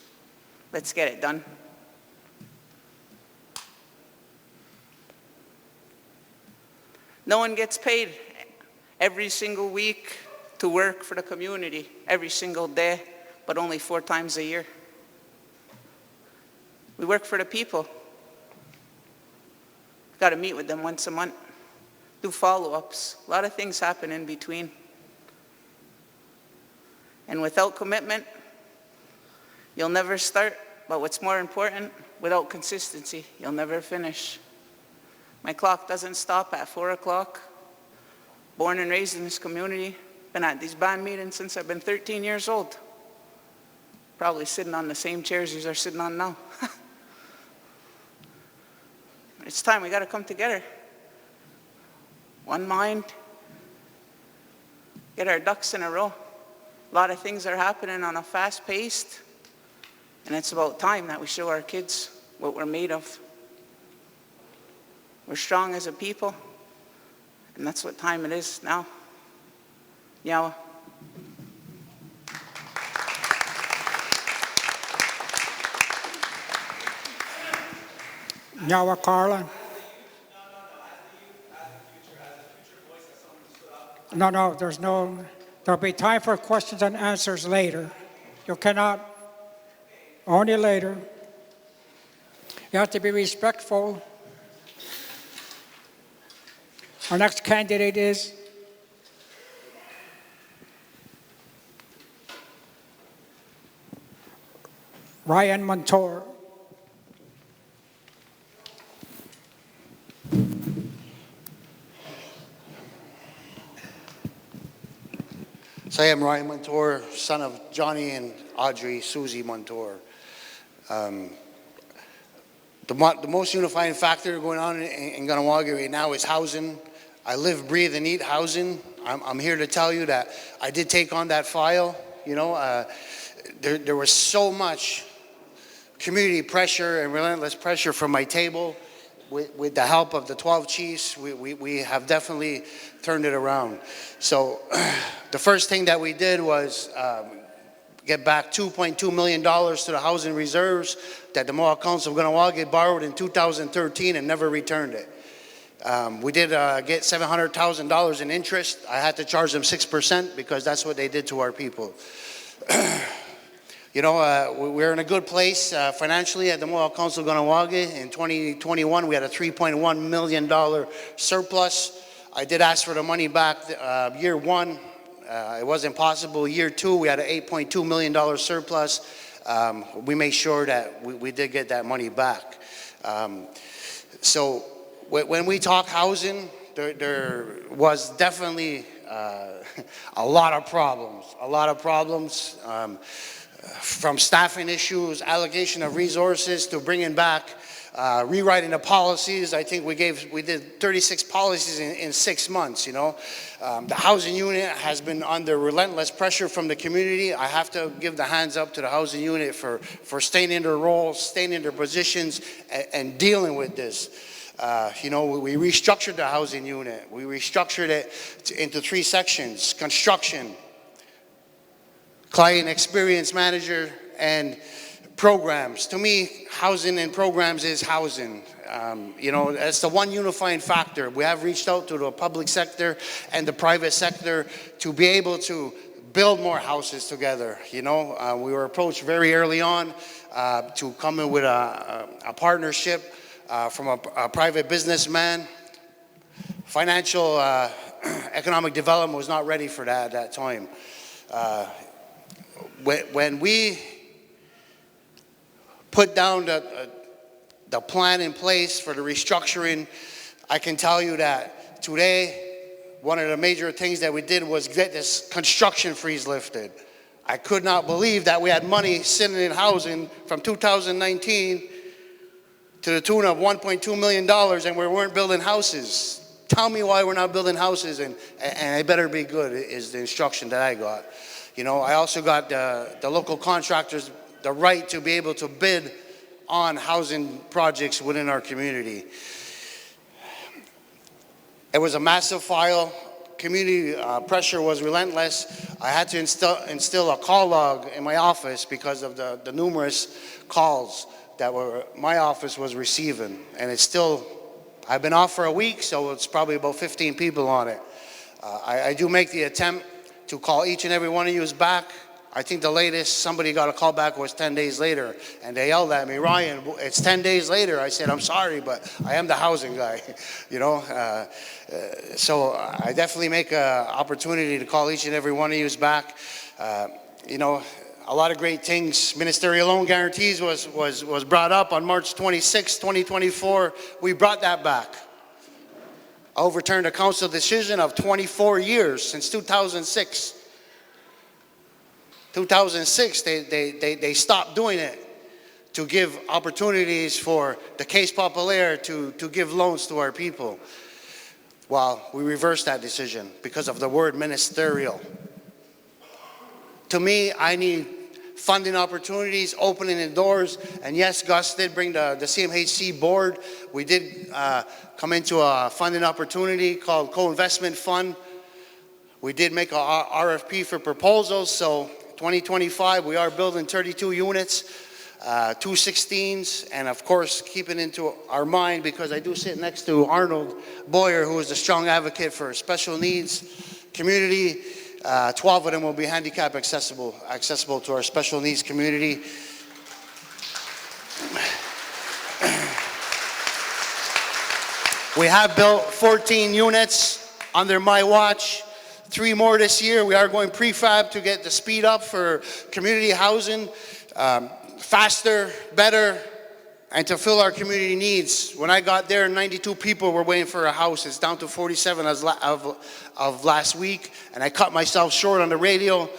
Speaker 7: Let's get it done. No one gets paid every single week to work for the community, every single day, but only 4 times a year. We work for the people. Got to meet with them once a month, do follow-ups. A lot of things happen in between. And without commitment, you'll never start. But what's more important, without consistency, you'll never finish. My clock doesn't stop at 4 o'clock. Born and raised in this community. Been at these band meetings since I've been 13 years old. Probably sitting on the same chairs you are sitting on now. It's time, we got to come together. One mind. Get our ducks in a row. A lot of things are happening on a fast pace, and it's about time that we show our kids what we're made of. We're strong as a people, and that's what time it is now. Yawa.
Speaker 1: Nyawa Carla. No, there'll be time for questions and answers later. You cannot, only later. You have to be respectful. Our next candidate is Ryan Montour.
Speaker 8: So I am Ryan Montour, son of Johnny and Audrey Susie Montour. The most unifying factor going on in Kahnawake right now is housing. I live, breathe, and eat housing. I'm here to tell you that I did take on that file. You know, there was so much community pressure and relentless pressure from my table. With the help of the 12 chiefs, we have definitely turned it around. So the first thing that we did was get back $2.2 million to the housing reserves that the Mohawk Council of Kahnawake borrowed in 2013 and never returned it. We did get $700,000 in interest. I had to charge them 6% because that's what they did to our people. You know, we're in a good place financially at the Mohawk Council of Kahnawake. In 2021, we had a $3.1 million surplus. I did ask for the money back year one. It wasn't possible. Year two, we had an $8.2 million surplus. We made sure that we did get that money back. So when we talk housing, there was definitely a lot of problems. From staffing issues, allocation of resources, to bringing back, rewriting the policies. I think we did 36 policies in 6 months, you know. The housing unit has been under relentless pressure from the community. I have to give the hands up to the housing unit for staying in their roles, staying in their positions, and dealing with this. You know, we restructured the housing unit. We restructured it into 3 sections: construction, client experience manager, and programs. To me, housing and programs is housing. You know, it's the one unifying factor. We have reached out to the public sector and the private sector to be able to build more houses together. You know, we were approached very early on to come in with a partnership from a private businessman. Financial economic development was not ready for that at that time. When we put down the plan in place for the restructuring, I can tell you that today, one of the major things that we did was get this construction freeze lifted. I could not believe that we had money sitting in housing from 2019 to the tune of $1.2 million and we weren't building houses. Tell me why we're not building houses, and it better be good, is the instruction that I got. You know, I also got the local contractors the right to be able to bid on housing projects within our community. It was a massive file. Community pressure was relentless. I had to instill a call log in my office because of the numerous calls that my office was receiving. And it's still, I've been off for a week, so it's probably about 15 people on it. I do make the attempt to call each and every one of you back. I think the latest somebody got a call back was 10 days later, and they yelled at me, "Ryan, it's 10 days later." I said, "I'm sorry, but I am the housing guy," you know. So I definitely make an opportunity to call each and every one of you back. You know, a lot of great things. Ministerial loan guarantees was brought up on March 26, 2024. We brought that back. Overturned a council decision of 24 years since 2006. 2006, they stopped doing it to give opportunities for the case populaire to give loans to our people. Well, we reversed that decision because of the word ministerial. to me, I need funding opportunities, opening the doors. And yes, Gus did bring the CMHC board. We did come into a funding opportunity called Co-Investment Fund. We did make a RFP for proposals. So 2025, we are building 32 units, 216s, and of course, keeping into our mind, because I do sit next to Arnold Boyer, who is a strong advocate for special needs community. 12 of them will be handicap accessible to our special needs community. We have built 14 units under my watch, 3 more this year. We are going prefab to get the speed up for community housing, faster, better, and to fill our community needs. When I got there, 92 people were waiting for a house. It's down to 47 of last week, and I cut myself short on the radio.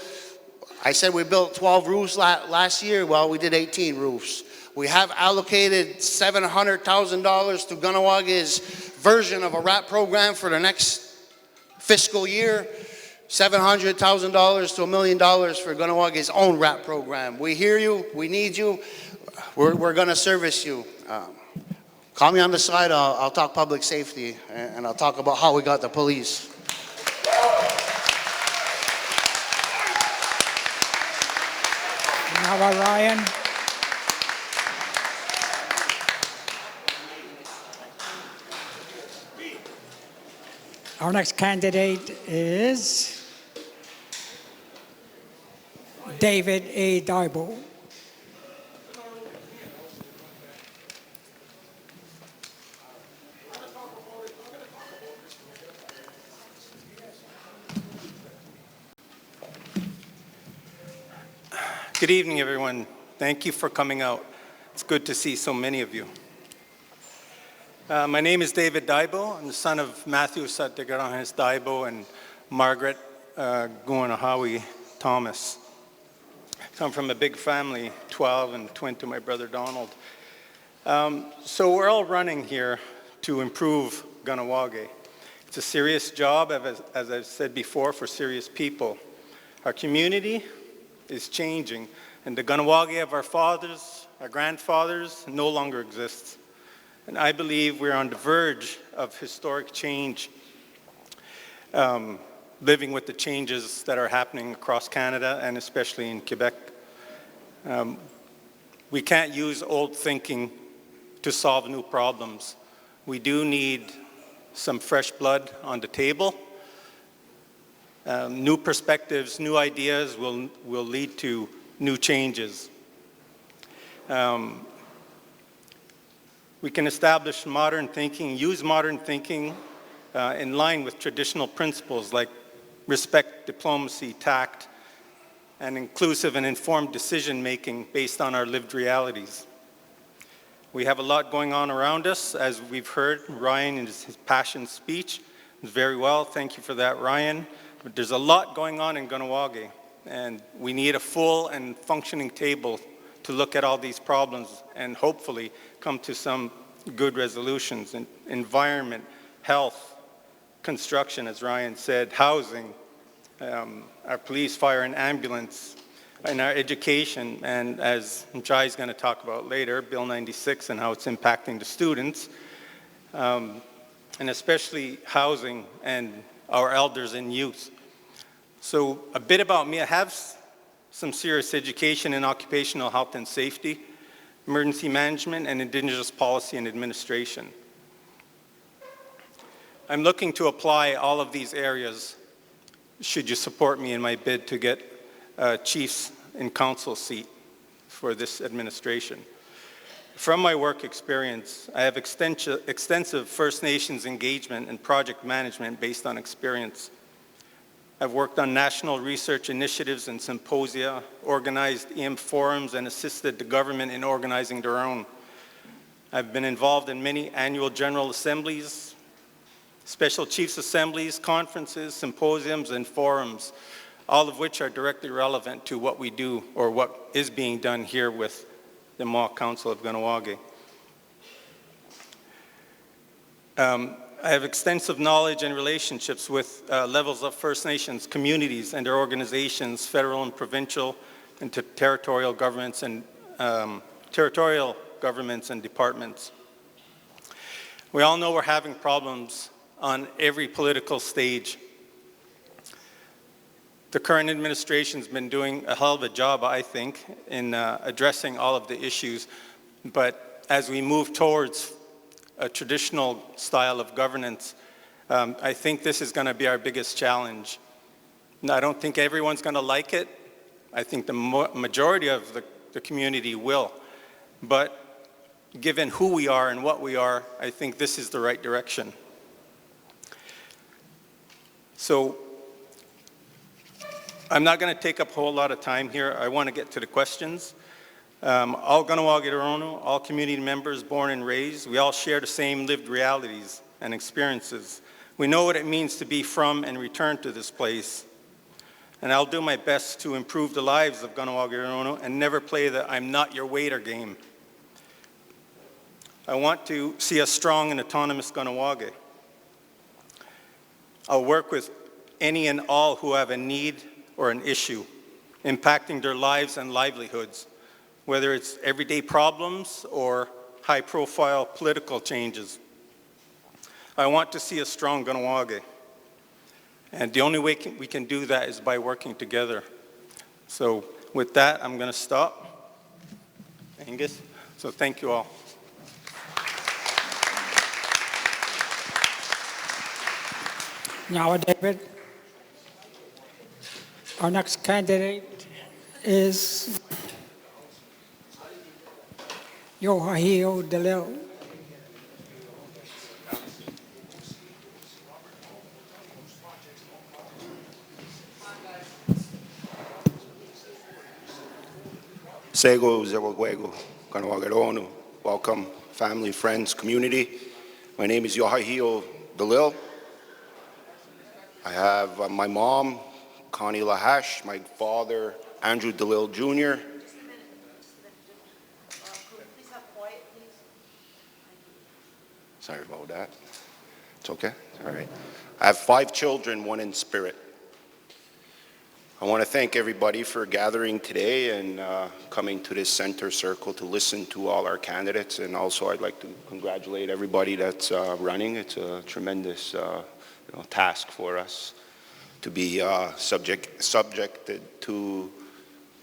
Speaker 8: I said we built 12 roofs last year. Well, we did 18 roofs. We have allocated $700,000 to Kahnawaga's version of a RAP program for the next fiscal year. $700,000 to $1 million for Kahnawaga's own RAP program. We hear you. We need you. We're going to service you. Call me on the side. I'll talk public safety, and I'll talk about how we got the police.
Speaker 1: Now, Ryan. Our next candidate is David A. Daibo.
Speaker 9: Good evening, everyone. Thank you for coming out. It's good to see so many of you. My name is David Daibo. I'm the son of Matthew Sattegaranes Daibo and Margaret Guanahawi Thomas. I come from a big family, 12 and twin to my brother Donald. So we're all running here to improve Kahnawake. It's a serious job, as I've said before, for serious people. Our community is changing, and the Kahnawake of our fathers, our grandfathers, no longer exists. And I believe we're on the verge of historic change, living with the changes that are happening across Canada and especially in Quebec. We can't use old thinking to solve new problems. We do need some fresh blood on the table. New perspectives, new ideas will lead to new changes. We can establish modern thinking, use modern thinking in line with traditional principles like respect, diplomacy, tact, and inclusive and informed decision-making based on our lived realities. We have a lot going on around us, as we've heard Ryan in his passion speech. Very well, thank you for that, Ryan. But there's a lot going on in Kahnawake, and we need a full and functioning table to look at all these problems and hopefully come to some good resolutions in environment, health, construction, as Ryan said, housing, our police, fire, and ambulance, and our education, and as Jai is going to talk about later, Bill 96 and how it's impacting the students, and especially housing and our elders and youth. So a bit about me, I have some serious education in occupational health and safety, emergency management, and Indigenous policy and administration. I'm looking to apply all of these areas should you support me in my bid to get a Chiefs in Council seat for this administration. From my work experience, I have extensive First Nations engagement and project management based on experience. I've worked on national research initiatives and symposia, organized EM forums, and assisted the government in organizing their own. I've been involved in many annual General Assemblies, Special Chiefs Assemblies, conferences, symposiums, and forums, all of which are directly relevant to what we do or what is being done here with the Mohawk Council of Kahnawake. I have extensive knowledge and relationships with levels of First Nations communities and their organizations, federal and provincial, and territorial governments and departments. We all know we're having problems on every political stage. The current administration's been doing a hell of a job, I think, in addressing all of the issues, but as we move towards a traditional style of governance, I think this is going to be our biggest challenge. I don't think everyone's going to like it. I think the majority of the community will. But given who we are and what we are, I think this is the right direction. So I'm not going to take up a whole lot of time here. I want to get to the questions. All Kahnawake, all community members born and raised, we all share the same lived realities and experiences. We know what it means to be from and return to this place. And I'll do my best to improve the lives of Kahnawake and never play the I'm not your waiter game. I want to see a strong and autonomous Kahnawake. I'll work with any and all who have a need or an issue impacting their lives and livelihoods, whether it's everyday problems or high-profile political changes. I want to see a strong Kahnawake. And the only way we can do that is by working together. So with that, I'm going to stop. Angus, so thank you all.
Speaker 1: Now, David, our next candidate is Yohahio Delil.
Speaker 10: Sego, Zewaguego, Kahnawake, welcome, family, friends, community. My name is Yohahio Delil. I have my mom, Connie Lahash, my father, Andrew Delil Jr. Sorry about that. It's okay? All right. I have 5 children, 1 in spirit. I want to thank everybody for gathering today and coming to this center circle to listen to all our candidates. And also I'd like to congratulate everybody that's running. It's a tremendous task for us to be subjected to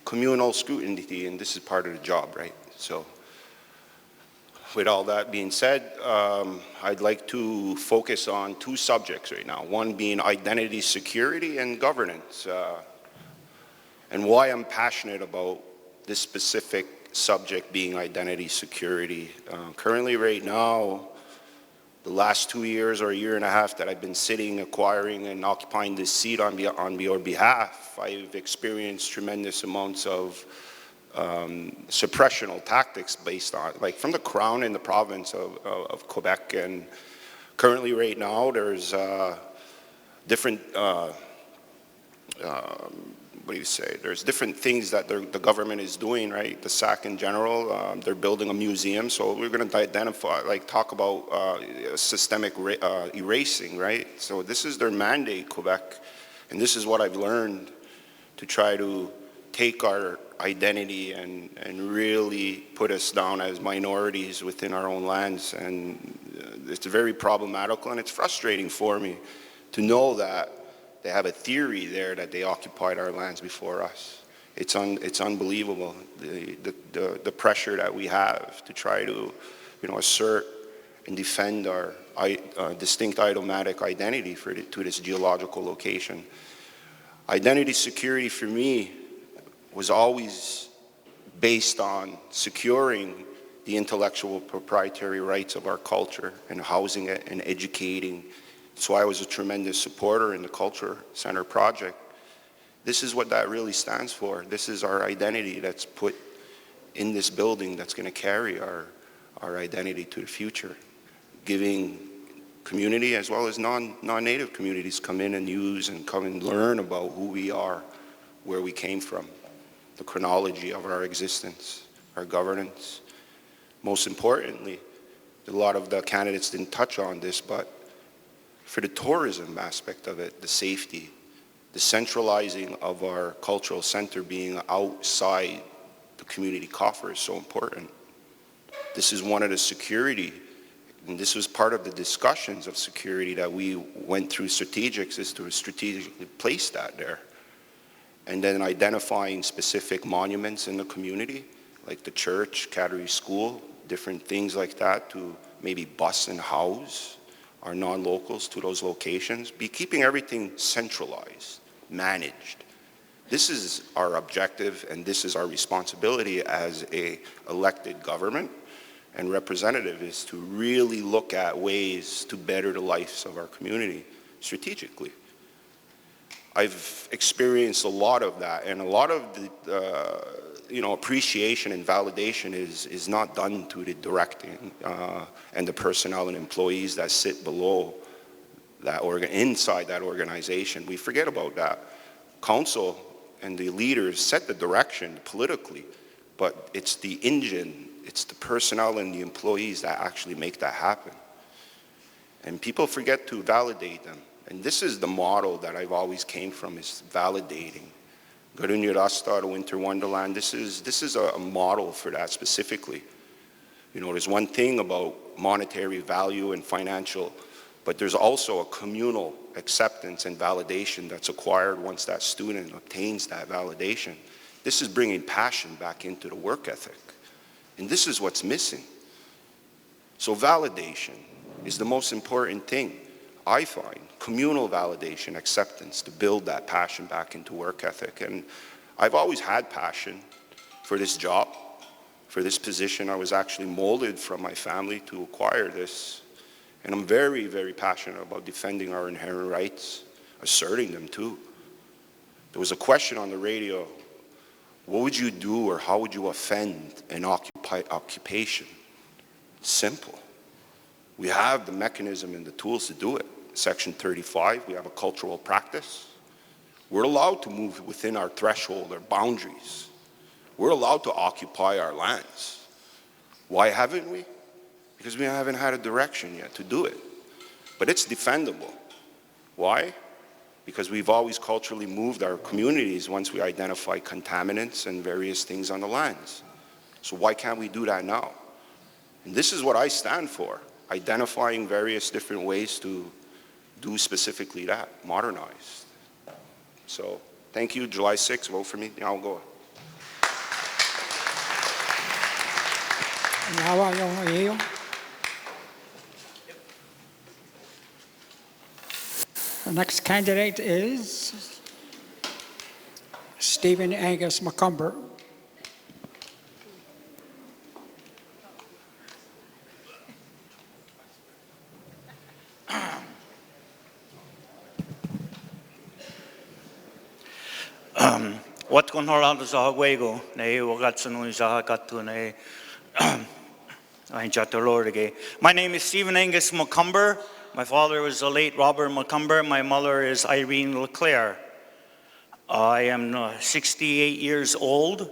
Speaker 10: communal scrutiny, and this is part of the job, right? So with all that being said, I'd like to focus on 2 subjects right now, one being identity security and governance, and why I'm passionate about this specific subject being identity security. Currently right now, the last 2 years or a year and a half that I've been sitting, acquiring, and occupying this seat on your behalf, I've experienced tremendous amounts of suppressional tactics based on, like from the Crown in the province of Quebec. And currently right now, there's different, there's different things that the government is doing, right? The SAC in general, they're building a museum, so we're going to identify, talk about systemic erasing, right? So this is their mandate, Quebec, and this is what I've learned to try to take our identity and really put us down as minorities within our own lands. And it's very problematical, and it's frustrating for me to know that they have a theory there that they occupied our lands before us. It's unbelievable, the pressure that we have to try to, assert and defend our distinct idiomatic identity to this geological location. Identity security for me was always based on securing the intellectual proprietary rights of our culture and housing it and educating. So I was a tremendous supporter in the Culture Center project. This is what that really stands for. This is our identity that's put in this building that's going to carry our identity to the future, giving community as well as non-native communities come in and use and come and learn about who we are, where we came from, the chronology of our existence, our governance. Most importantly, a lot of the candidates didn't touch on this, but For the tourism aspect of it, the safety, the centralizing of our cultural center being outside the community coffer is so important. This is one of the security, and this was part of the discussions of security that we went through strategics, is to strategically place that there. And then identifying specific monuments in the community, like the church, Cattery School, different things like that, to maybe bus and house our non-locals to those locations. Be keeping everything centralized, managed. This is our objective, and this is our responsibility as a elected government and representative, is to really look at ways to better the lives of our community strategically. I've experienced a lot of that, and a lot of the appreciation and validation is not done to the directing and the personnel and employees that sit below that inside that organization. We forget about that. Council and the leaders set the direction politically, but it's the engine, it's the personnel and the employees that actually make that happen. And people forget to validate them. And this is the model that I've always came from, is validating. Garunya Rasta, the Winter Wonderland, this is a model for that specifically. You know, there's one thing about monetary value and financial, but there's also a communal acceptance and validation that's acquired once that student obtains that validation. This is bringing passion back into the work ethic. And this is what's missing. So validation is the most important thing, I find. Communal validation, acceptance, to build that passion back into work ethic. And I've always had passion for this job, for this position. I was actually molded from my family to acquire this. And I'm very, very passionate about defending our inherent rights, asserting them too. There was a question on the radio, what would you do or how would you offend an occupation? Simple. We have the mechanism and the tools to do it. Section 35, we have a cultural practice. We're allowed to move within our threshold, our boundaries. We're allowed to occupy our lands. Why haven't we? Because we haven't had a direction yet to do it. But it's defendable. Why? Because we've always culturally moved our communities once we identify contaminants and various things on the lands. So why can't we do that now? And this is what I stand for, identifying various different ways to do specifically that, modernized. So thank you, July 6th, vote for me, now go.
Speaker 1: The next candidate is Stephen Angus McCumber.
Speaker 11: What Kahnawà sa Haguego, nei Wagatsanui sa Hakatu nei My name is Stephen Angus McCumber. My father was the late Robert McCumber. My mother is Irene LeClaire. I am 68 years old.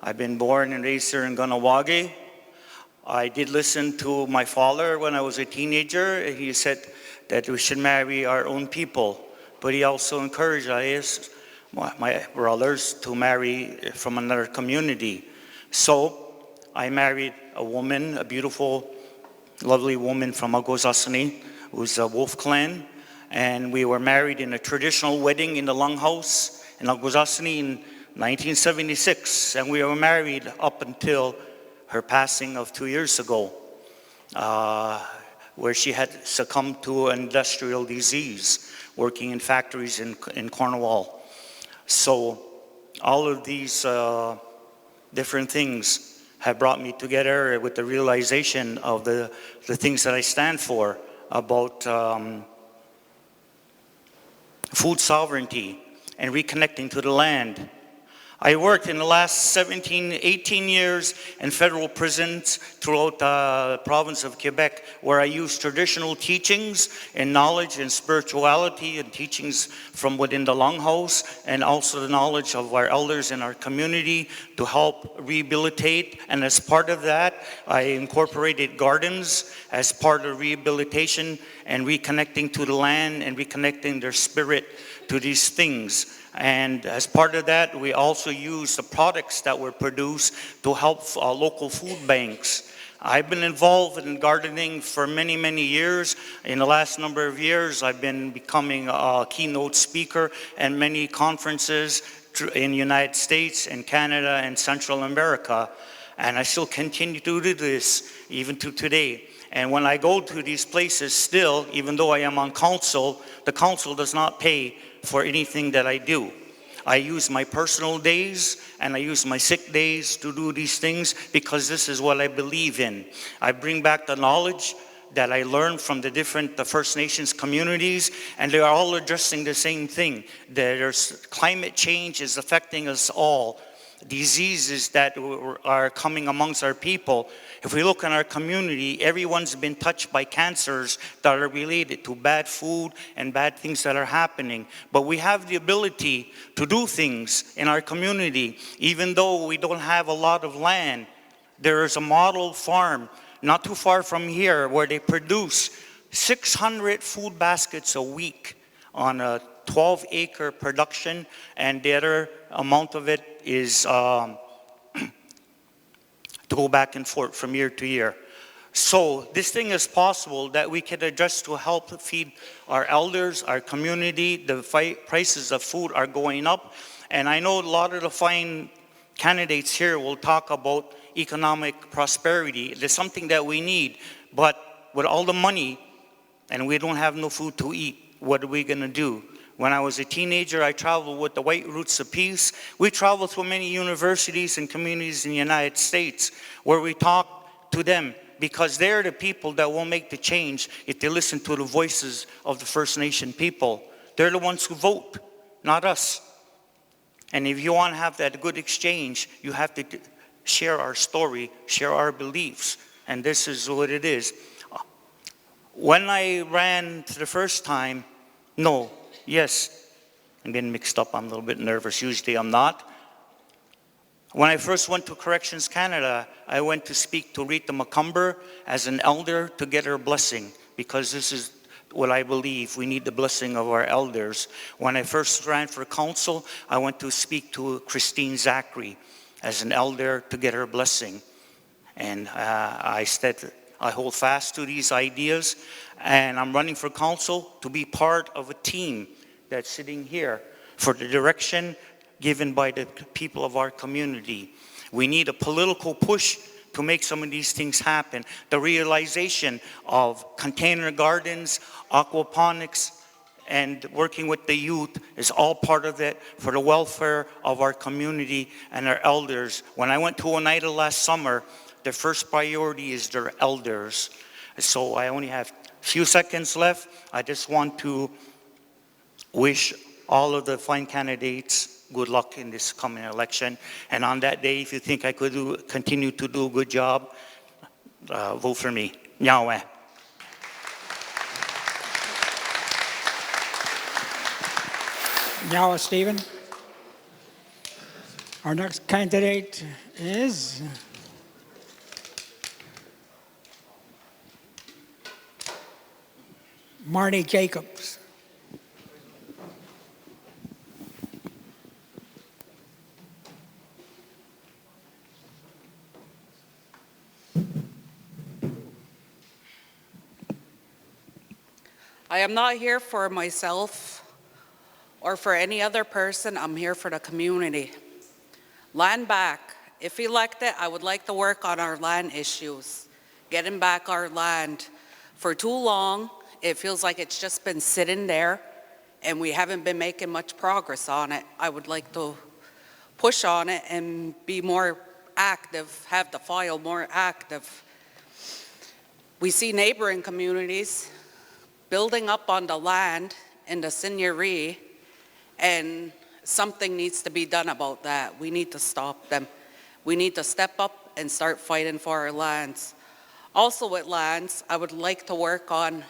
Speaker 11: I've been born and raised here in Kahnawà. I did listen to my father when I was a teenager. He said that we should marry our own people, but he also encouraged us, my brothers, to marry from another community. So I married a woman, a beautiful, lovely woman from Agosasani, who's a Wolf clan, and we were married in a traditional wedding in the Longhouse in Agosasani in 1976, and we were married up until her passing of 2 years ago, where she had succumbed to an industrial disease working in factories in Kahnawà. So all of these different things have brought me together with the realization of the things that I stand for about food sovereignty and reconnecting to the land. I worked in the last 17, 18 years in federal prisons throughout the province of Quebec, where I used traditional teachings and knowledge and spirituality and teachings from within the Longhouse, and also the knowledge of our elders in our community to help rehabilitate. And as part of that, I incorporated gardens as part of rehabilitation and reconnecting to the land and reconnecting their spirit to these things. And as part of that, we also use the products that were produced to help local food banks. I've been involved in gardening for many, many years. In the last number of years, I've been becoming a keynote speaker at many conferences in the United States and Canada and Central America. And I still continue to do this even to today. And when I go to these places still, even though I am on council, the council does not pay for anything that I do. I use my personal days and I use my sick days to do these things because this is what I believe in. I bring back the knowledge that I learned from the different First Nations communities, and they are all addressing the same thing. There's climate change is affecting us all. Diseases that are coming amongst our people. If we look in our community, everyone's been touched by cancers that are related to bad food and bad things that are happening. But we have the ability to do things in our community, even though we don't have a lot of land. There is a model farm not too far from here where they produce 600 food baskets a week on a 12-acre production, and the other amount of it is to go back and forth from year to year. So this thing is possible that we can address to help feed our elders, our community. The prices of food are going up, and I know a lot of the fine candidates here will talk about economic prosperity. There's something that we need, but with all the money and we don't have no food to eat, what are we gonna do? When I was a teenager, I traveled with the White Roots of Peace. We traveled through many universities and communities in the United States where we talk to them because they're the people that will make the change if they listen to the voices of the First Nation people. They're the ones who vote, not us. And if you want to have that good exchange, you have to share our story, share our beliefs. And this is what it is. When I ran for the first time, yes, I'm getting mixed up. I'm a little bit nervous. Usually I'm not. When I first went to Corrections Canada, I went to speak to Rita Macomber as an elder to get her blessing, because this is what I believe. We need the blessing of our elders. When I first ran for council, I went to speak to Christine Zachary as an elder to get her blessing. And I said, I hold fast to these ideas, and I'm running for council to be part of a team that's sitting here for the direction given by the people of our community. We need a political push to make some of these things happen. The realization of container gardens, aquaponics, and working with the youth is all part of it for the welfare of our community and our elders. When I went to Oneida last summer, the first priority is their elders. So I only have a few seconds left. I just want to wish all of the fine candidates good luck in this coming election. And on that day, if you think I could continue to do a good job, vote for me. Yahweh.
Speaker 1: Yahweh Stephen. Our next candidate is Marnie Jacobs.
Speaker 12: I am not here for myself or for any other person. I'm here for the community. Land back. If elected, I would like to work on our land issues, getting back our land. For too long, it feels like it's just been sitting there and we haven't been making much progress on it. I would like to push on it and be more active, have the file more active. We see neighboring communities building up on the land in the seigneurie, and something needs to be done about that. We need to stop them. We need to step up and start fighting for our lands. Also with lands, I would like to work on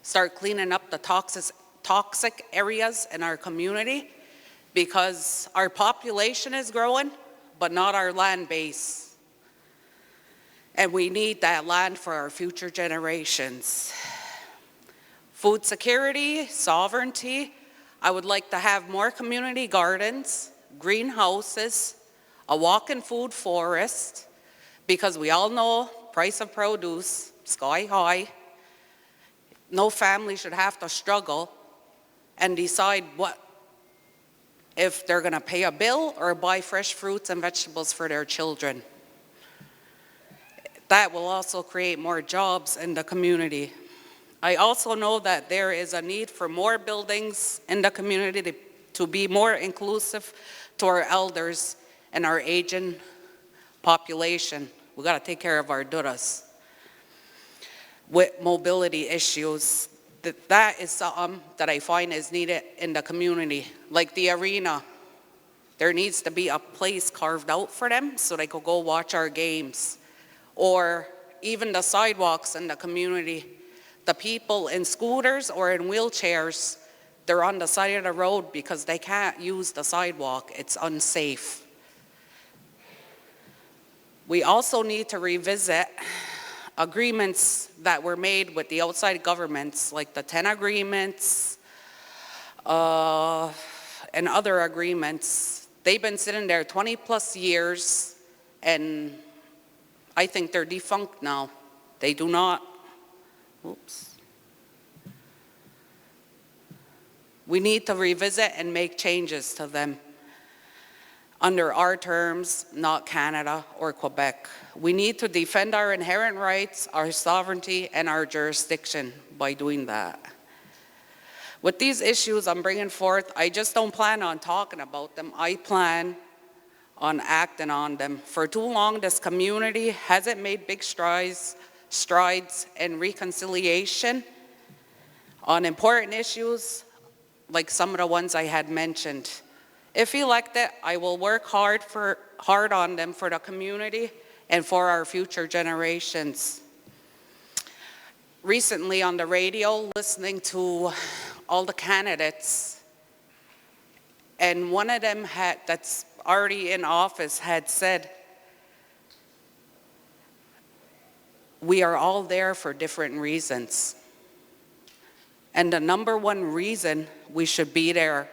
Speaker 12: start cleaning up the toxic areas in our community, because our population is growing, but not our land base. And we need that land for our future generations. Food security, sovereignty, I would like to have more community gardens, greenhouses, a walk-in food forest, because we all know price of produce, sky high. No family should have to struggle and decide if they're going to pay a bill or buy fresh fruits and vegetables for their children. That will also create more jobs in the community. I also know that there is a need for more buildings in the community to be more inclusive to our elders and our aging population. We got to take care of our duras. With mobility issues, that is something that I find is needed in the community. Like the arena, there needs to be a place carved out for them so they could go watch our games. Or even the sidewalks in the community. The people in scooters or in wheelchairs, they're on the side of the road because they can't use the sidewalk. It's unsafe. We also need to revisit agreements that were made with the outside governments, like the 10 agreements and other agreements. They've been sitting there 20 plus years, and I think they're defunct now. They do not, oops. We need to revisit and make changes to them under our terms, not Canada or Quebec. We need to defend our inherent rights, our sovereignty, and our jurisdiction by doing that. With these issues I'm bringing forth, I just don't plan on talking about them. I plan on acting on them. For too long, this community hasn't made big strides in reconciliation on important issues like some of the ones I had mentioned. If elected, I will work hard on them for the community and for our future generations. Recently on the radio, listening to all the candidates, and one of them that's already in office had said, we are all there for different reasons. And the number one reason we should be there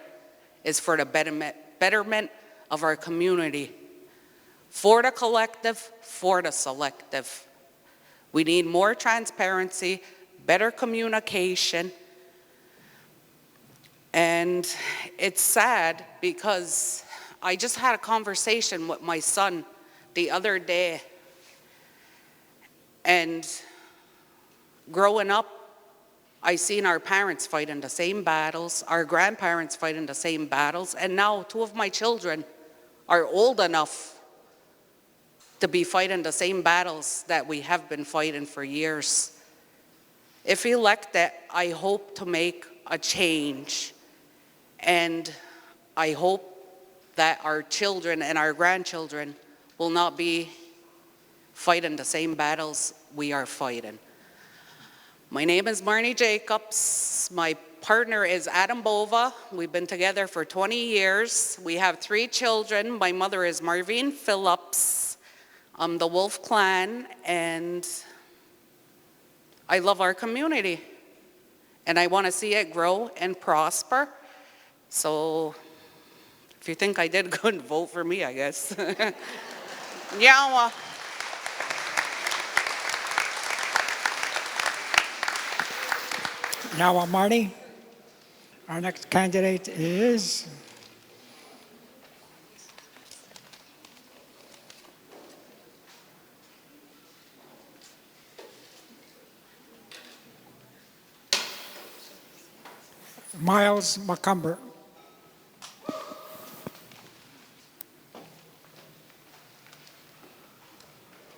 Speaker 12: is for the betterment of our community. For the collective, for the selective. We need more transparency, better communication. And it's sad because I just had a conversation with my son the other day. And growing up, I seen our parents fight in the same battles, our grandparents fight in the same battles, and now two of my children are old enough to be fighting the same battles that we have been fighting for years. If elected, I hope to make a change, and I hope that our children and our grandchildren will not be fighting the same battles we are fighting. My name is Marnie Jacobs. My partner is Adam Bova. We've been together for 20 years. We have 3 children. My mother is Marvine Phillips. I'm the Wolf Clan, and I love our community. And I want to see it grow and prosper. So if you think I did good, vote for me, I guess. Kahnawà.
Speaker 1: Now, Marty, our next candidate is Miles McCumber.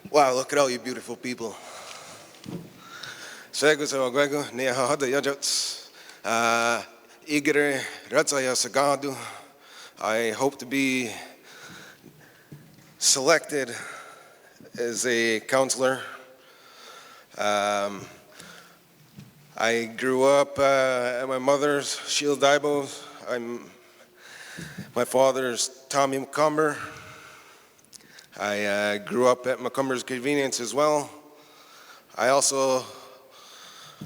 Speaker 13: Wow, look at all you beautiful people. Segos Ogwego, Nia Hada Yajats, Igre, Ratsaya Sagadu, I hope to be selected as a counselor. I grew up at my mother's, Sheila Daibo's. My father's Tommy McCumber. I grew up at McCumber's Convenience as well. I also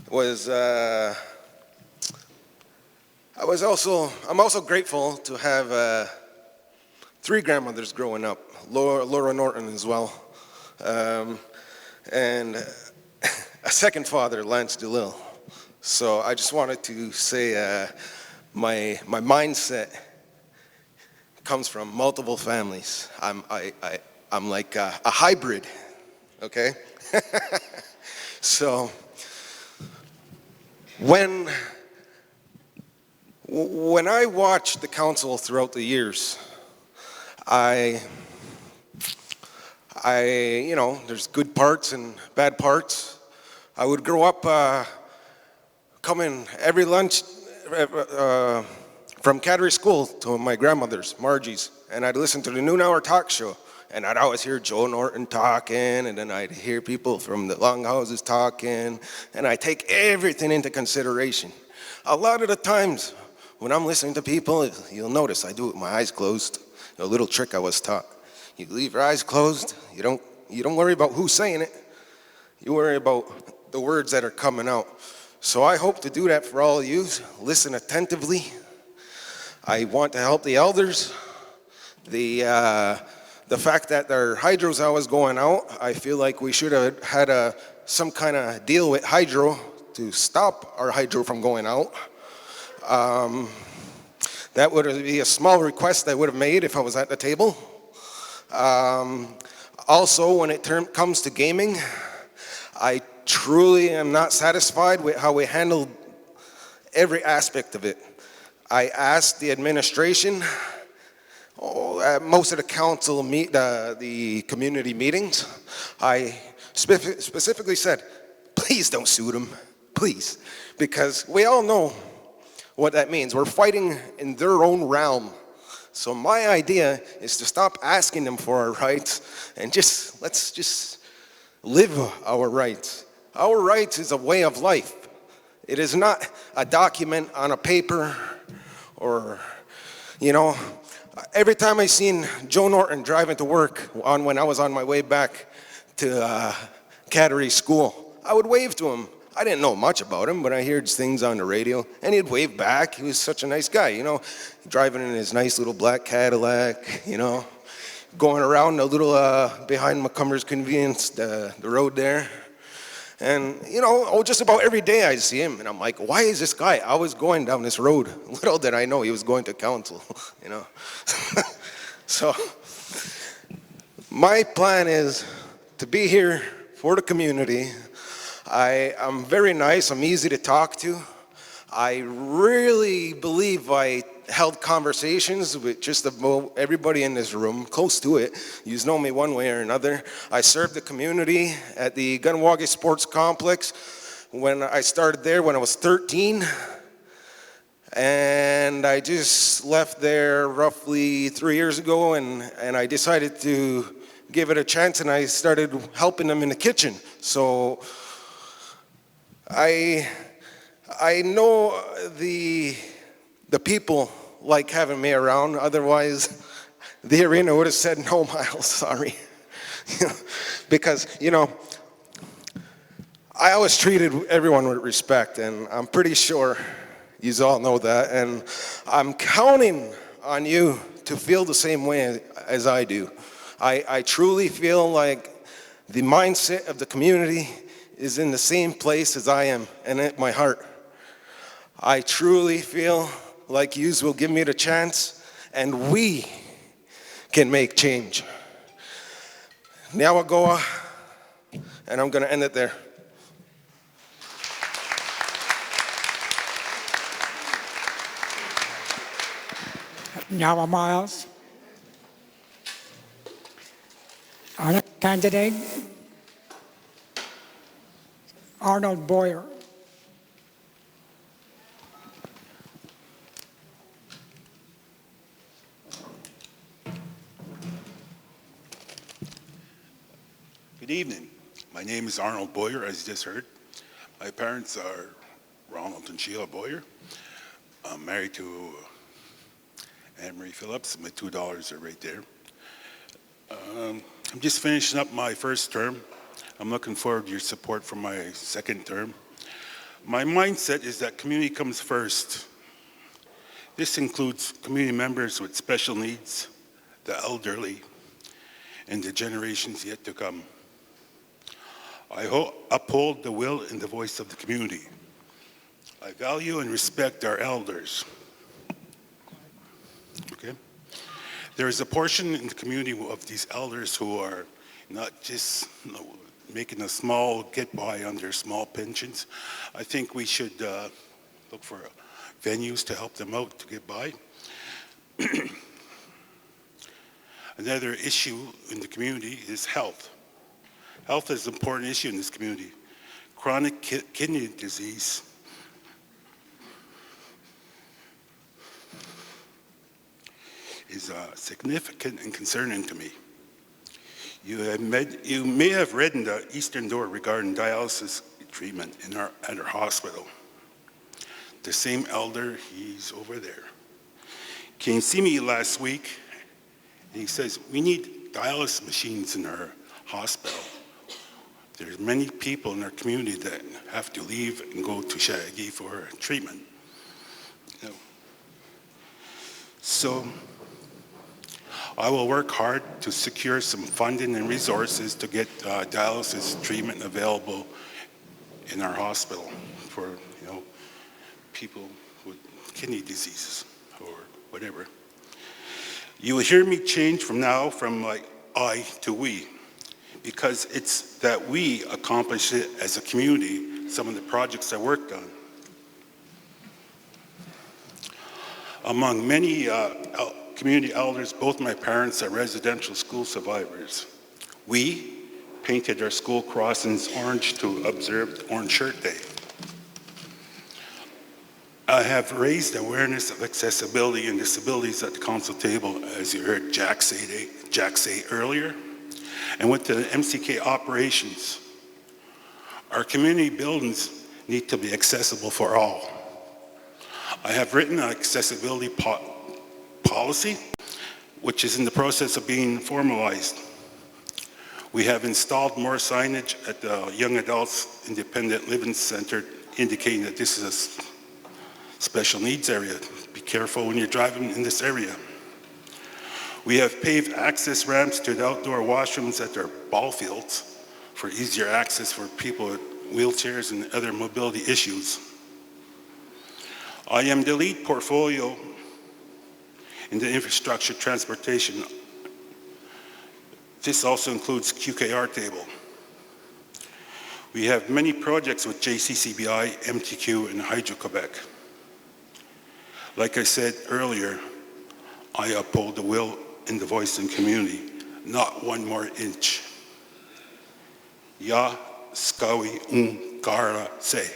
Speaker 13: was, I'm also grateful to have 3 grandmothers growing up, Laura Norton as well, and a second father, Lance DeLille. So I just wanted to say my mindset comes from multiple families. I'm like a hybrid, okay? So when I watched the council throughout the years, you know, there's good parts and bad parts. I would grow up coming every lunch from Cattery School to my grandmother's, Margie's, and I'd listen to the noon hour talk show, and I'd always hear Joe Norton talking, and then I'd hear people from the longhouses talking, and I take everything into consideration. A lot of the times when I'm listening to people, you'll notice I do it with my eyes closed. A little trick I was taught. You leave your eyes closed, you don't worry about who's saying it, you worry about the words that are coming out. So I hope to do that for all of you. Listen attentively. I want to help the elders. The fact that their hydro's always going out, I feel like we should have had some kind of deal with hydro to stop our hydro from going out. That would be a small request I would have made if I was at the table. Also, when it comes to gaming, I truly am not satisfied with how we handled every aspect of it. I asked the administration, at most of the council the community meetings, I specifically said, please don't sue them, please, because we all know what that means. We're fighting in their own realm. So my idea is to stop asking them for our rights and let's just live our rights. Our rights is a way of life. It is not a document on a paper or, you know, every time I seen Joe Norton driving to work when I was on my way back to Cattery School, I would wave to him. I didn't know much about him, but I heard things on the radio, and he'd wave back. He was such a nice guy, you know, driving in his nice little black Cadillac, you know, going around a little behind McCumber's Convenience, the road there. And, you know, just about every day I see him, and I'm like, why is this guy always going down this road? Little did I know he was going to council, you know. So my plan is to be here for the community. I'm very nice, I'm easy to talk to. I really believe I held conversations with just about everybody in this room, close to it. You know me one way or another. I served the community at the Kahnawà Sports Complex when I started there when I was 13. And I just left there roughly 3 years ago, and I decided to give it a chance, and I started helping them in the kitchen. So I know the people like having me around. Otherwise, the arena would have said, no, Miles, sorry. Because, you know, I always treated everyone with respect, and I'm pretty sure you all know that. And I'm counting on you to feel the same way as I do. I truly feel like the mindset of the community is in the same place as I am, and at my heart. I truly feel like yous will give me the chance, and we can make change. Kahnawà, and I'm going to end it there.
Speaker 1: Kahnawà Miles. Our next candidate, Arnold Boyer.
Speaker 14: Good evening. My name is Arnold Boyer, as you just heard. My parents are Ronald and Sheila Boyer. I'm married to Anne Marie Phillips. My two daughters are right there. I'm just finishing up my first term. I'm looking forward to your support for my second term. My mindset is that community comes first. This includes community members with special needs, the elderly, and the generations yet to come. I uphold the will and the voice of the community. I value and respect our elders. Okay? There is a portion in the community of these elders who are not just making a small get by on their small pensions. I think we should look for venues to help them out to get by. Another issue in the community is health. Health is an important issue in this community. Chronic kidney disease is significant and concerning to me. You may have read in the Eastern Door regarding dialysis treatment at our hospital. The same elder, he's over there, came see me last week, and he says, we need dialysis machines in our hospital. There's many people in our community that have to leave and go to Shaggy for treatment. You know. So I will work hard to secure some funding and resources to get dialysis treatment available in our hospital for people with kidney diseases or whatever. You will hear me change from now from like I to we, because it's that we accomplish it as a community, some of the projects I worked on. Among many community elders, both my parents are residential school survivors. We painted our school crossings orange to observe Orange Shirt Day. I have raised awareness of accessibility and disabilities at the council table, as you heard Jack say earlier. And with the MCK operations, our community buildings need to be accessible for all. I have written an accessibility policy, which is in the process of being formalized. We have installed more signage at the Young Adults Independent Living Center, indicating that this is a special needs area. Be careful when you're driving in this area. We have paved access ramps to the outdoor washrooms at their ball fields for easier access for people with wheelchairs and other mobility issues. I am the lead portfolio in the infrastructure transportation. This also includes QKR table. We have many projects with JCCBI, MTQ, and Hydro-Quebec. Like I said earlier, I uphold the will and the voice in community, not one more inch. Ya skawi gara se.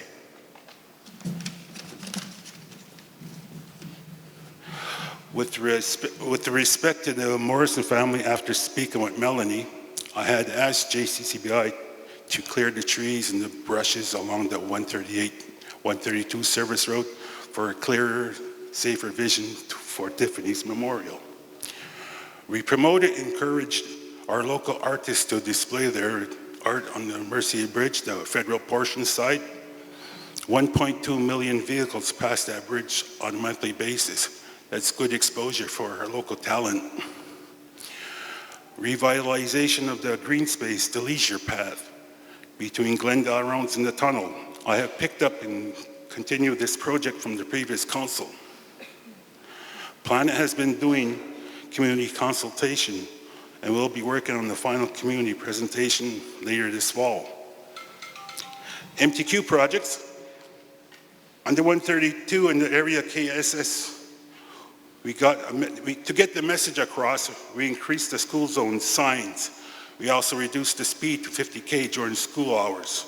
Speaker 14: With respect to the Morrison family, after speaking with Melanie, I had asked JCCBI to clear the trees and the brushes along the 132 service road for a clearer, safer vision for Tiffany's memorial. We promoted and encouraged our local artists to display their art on the Mercier Bridge, the federal portion side. 1.2 million vehicles pass that bridge on a monthly basis. That's good exposure for our local talent. Revitalization of the green space, the leisure path between Glendale Rounds and the tunnel. I have picked up and continued this project from the previous council. Planet has been doing community consultation and we'll be working on the final community presentation later this fall. MTQ projects, under 132 in the area KSS, to get the message across, we increased the school zone signs. We also reduced the speed to 50K during school hours.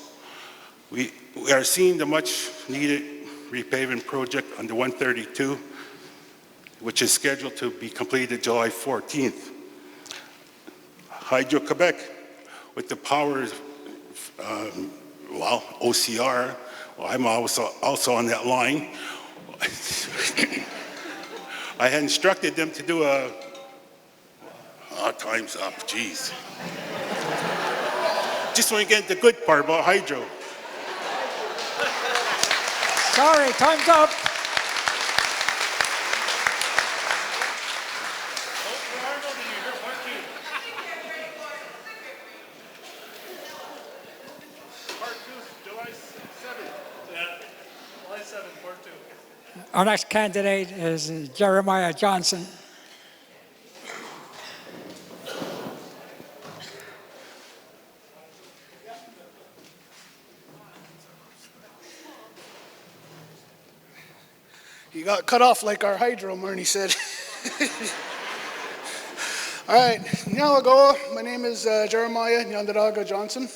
Speaker 14: We are seeing the much needed repaving project on the 132, which is scheduled to be completed July 14th. Hydro-Quebec, with the power of, OCR, well, I'm also on that line. I had instructed them to do time's up, geez. Just want to get the good part about hydro.
Speaker 1: Sorry, time's up. Our next candidate is Jeremiah Johnson.
Speaker 15: You got cut off like our hydro, Marnie said. All right, Kahnawà. My name is Jeremiah Nyandaraga Johnson.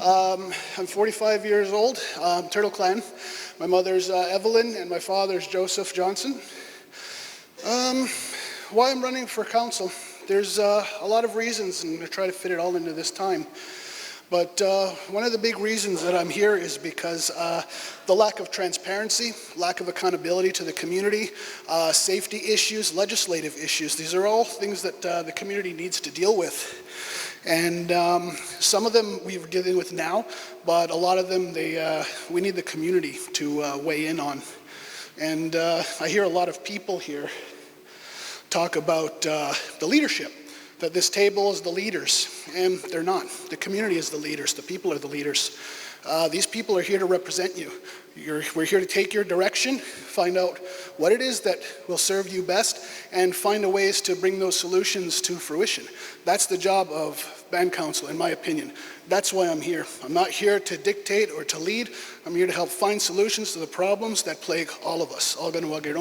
Speaker 15: I'm 45 years old, Turtle Clan. My mother's Evelyn and my father's Joseph Johnson. Why I'm running for council? There's a lot of reasons, and I'm going to try to fit it all into this time. But one of the big reasons that I'm here is because the lack of transparency, lack of accountability to the community, safety issues, legislative issues. These are all things that the community needs to deal with. And some of them we're dealing with now, but a lot of them we need the community to weigh in on. And I hear a lot of people here talk about the leadership, that this table is the leaders, and they're not. The community is the leaders, the people are the leaders. These people are here to represent you. We're here to take your direction, find out what it is that will serve you best, and find a ways to bring those solutions to fruition. That's the job of band council, in my opinion. That's why I'm here. I'm not here to dictate or to lead. I'm here to help find solutions to the problems that plague all of us, all Kahnawake.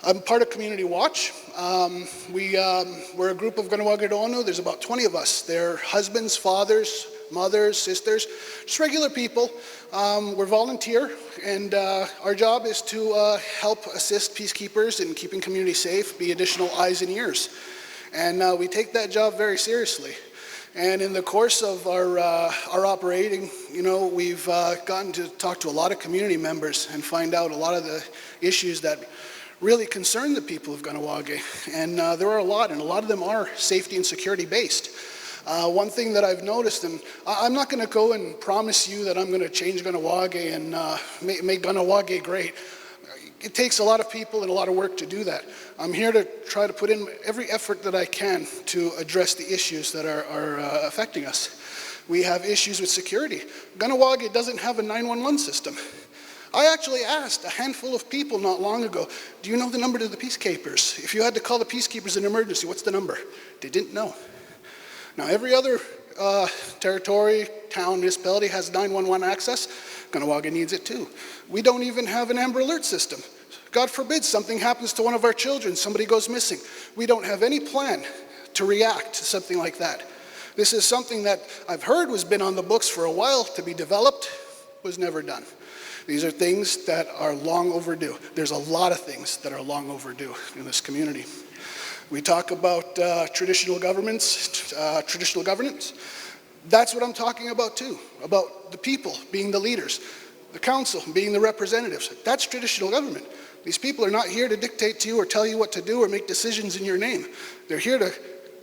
Speaker 15: I'm part of Community Watch. We're a group of Kahnawake. There's about 20 of us. They're husbands, fathers, mothers, sisters, just regular people. We're volunteer, and our job is to help assist peacekeepers in keeping community safe, be additional eyes and ears. And we take that job very seriously. And in the course of our operating, we've gotten to talk to a lot of community members and find out a lot of the issues that really concern the people of Kahnawake. And there are a lot, and a lot of them are safety and security based. One thing that I've noticed, and I'm not going to go and promise you that I'm going to change Kahnawake and make Kahnawake great. It takes a lot of people and a lot of work to do that. I'm here to try to put in every effort that I can to address the issues that are affecting us. We have issues with security. Kahnawake doesn't have a 911 system. I actually asked a handful of people not long ago, do you know the number to the peacekeepers? If you had to call the peacekeepers in an emergency, what's the number? They didn't know. Now every other territory, town, municipality has 911 access. Kahnawake needs it too. We don't even have an Amber Alert system. God forbid something happens to one of our children, somebody goes missing. We don't have any plan to react to something like that. This is something that I've heard was been on the books for a while to be developed, was never done. These are things that are long overdue. There's a lot of things that are long overdue in this community. We talk about traditional governance. That's what I'm talking about too, about the people being the leaders, the council being the representatives. That's traditional government. These people are not here to dictate to you or tell you what to do or make decisions in your name. They're here to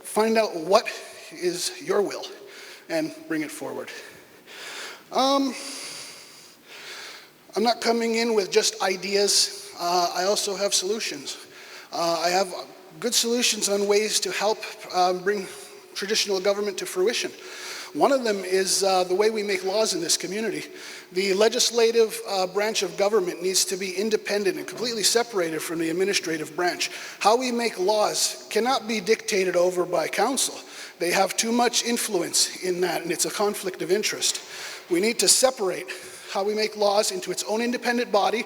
Speaker 15: find out what is your will and bring it forward. I'm not coming in with just ideas. I also have solutions. I have good solutions on ways to help bring traditional government to fruition. One of them is the way we make laws in this community. The legislative branch of government needs to be independent and completely separated from the administrative branch. How we make laws cannot be dictated over by council. They have too much influence in that, and it's a conflict of interest. We need to separate how we make laws into its own independent body.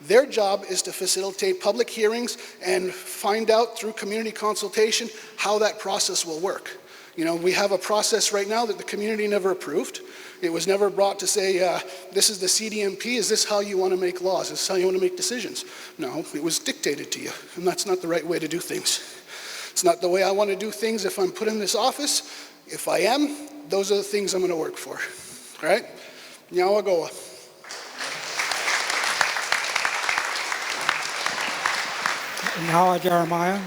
Speaker 15: Their job is to facilitate public hearings and find out through community consultation how that process will work. We have a process right now that the community never approved. It was never brought to say, this is the CDMP, is this how you want to make laws? Is this how you want to make decisions? No, it was dictated to you, and that's not the right way to do things. It's It's not the way I want to do things if I'm put in this office. If I am, those are the things I'm going to work for. All right? Nyawagoa.
Speaker 1: Now, Jeremiah.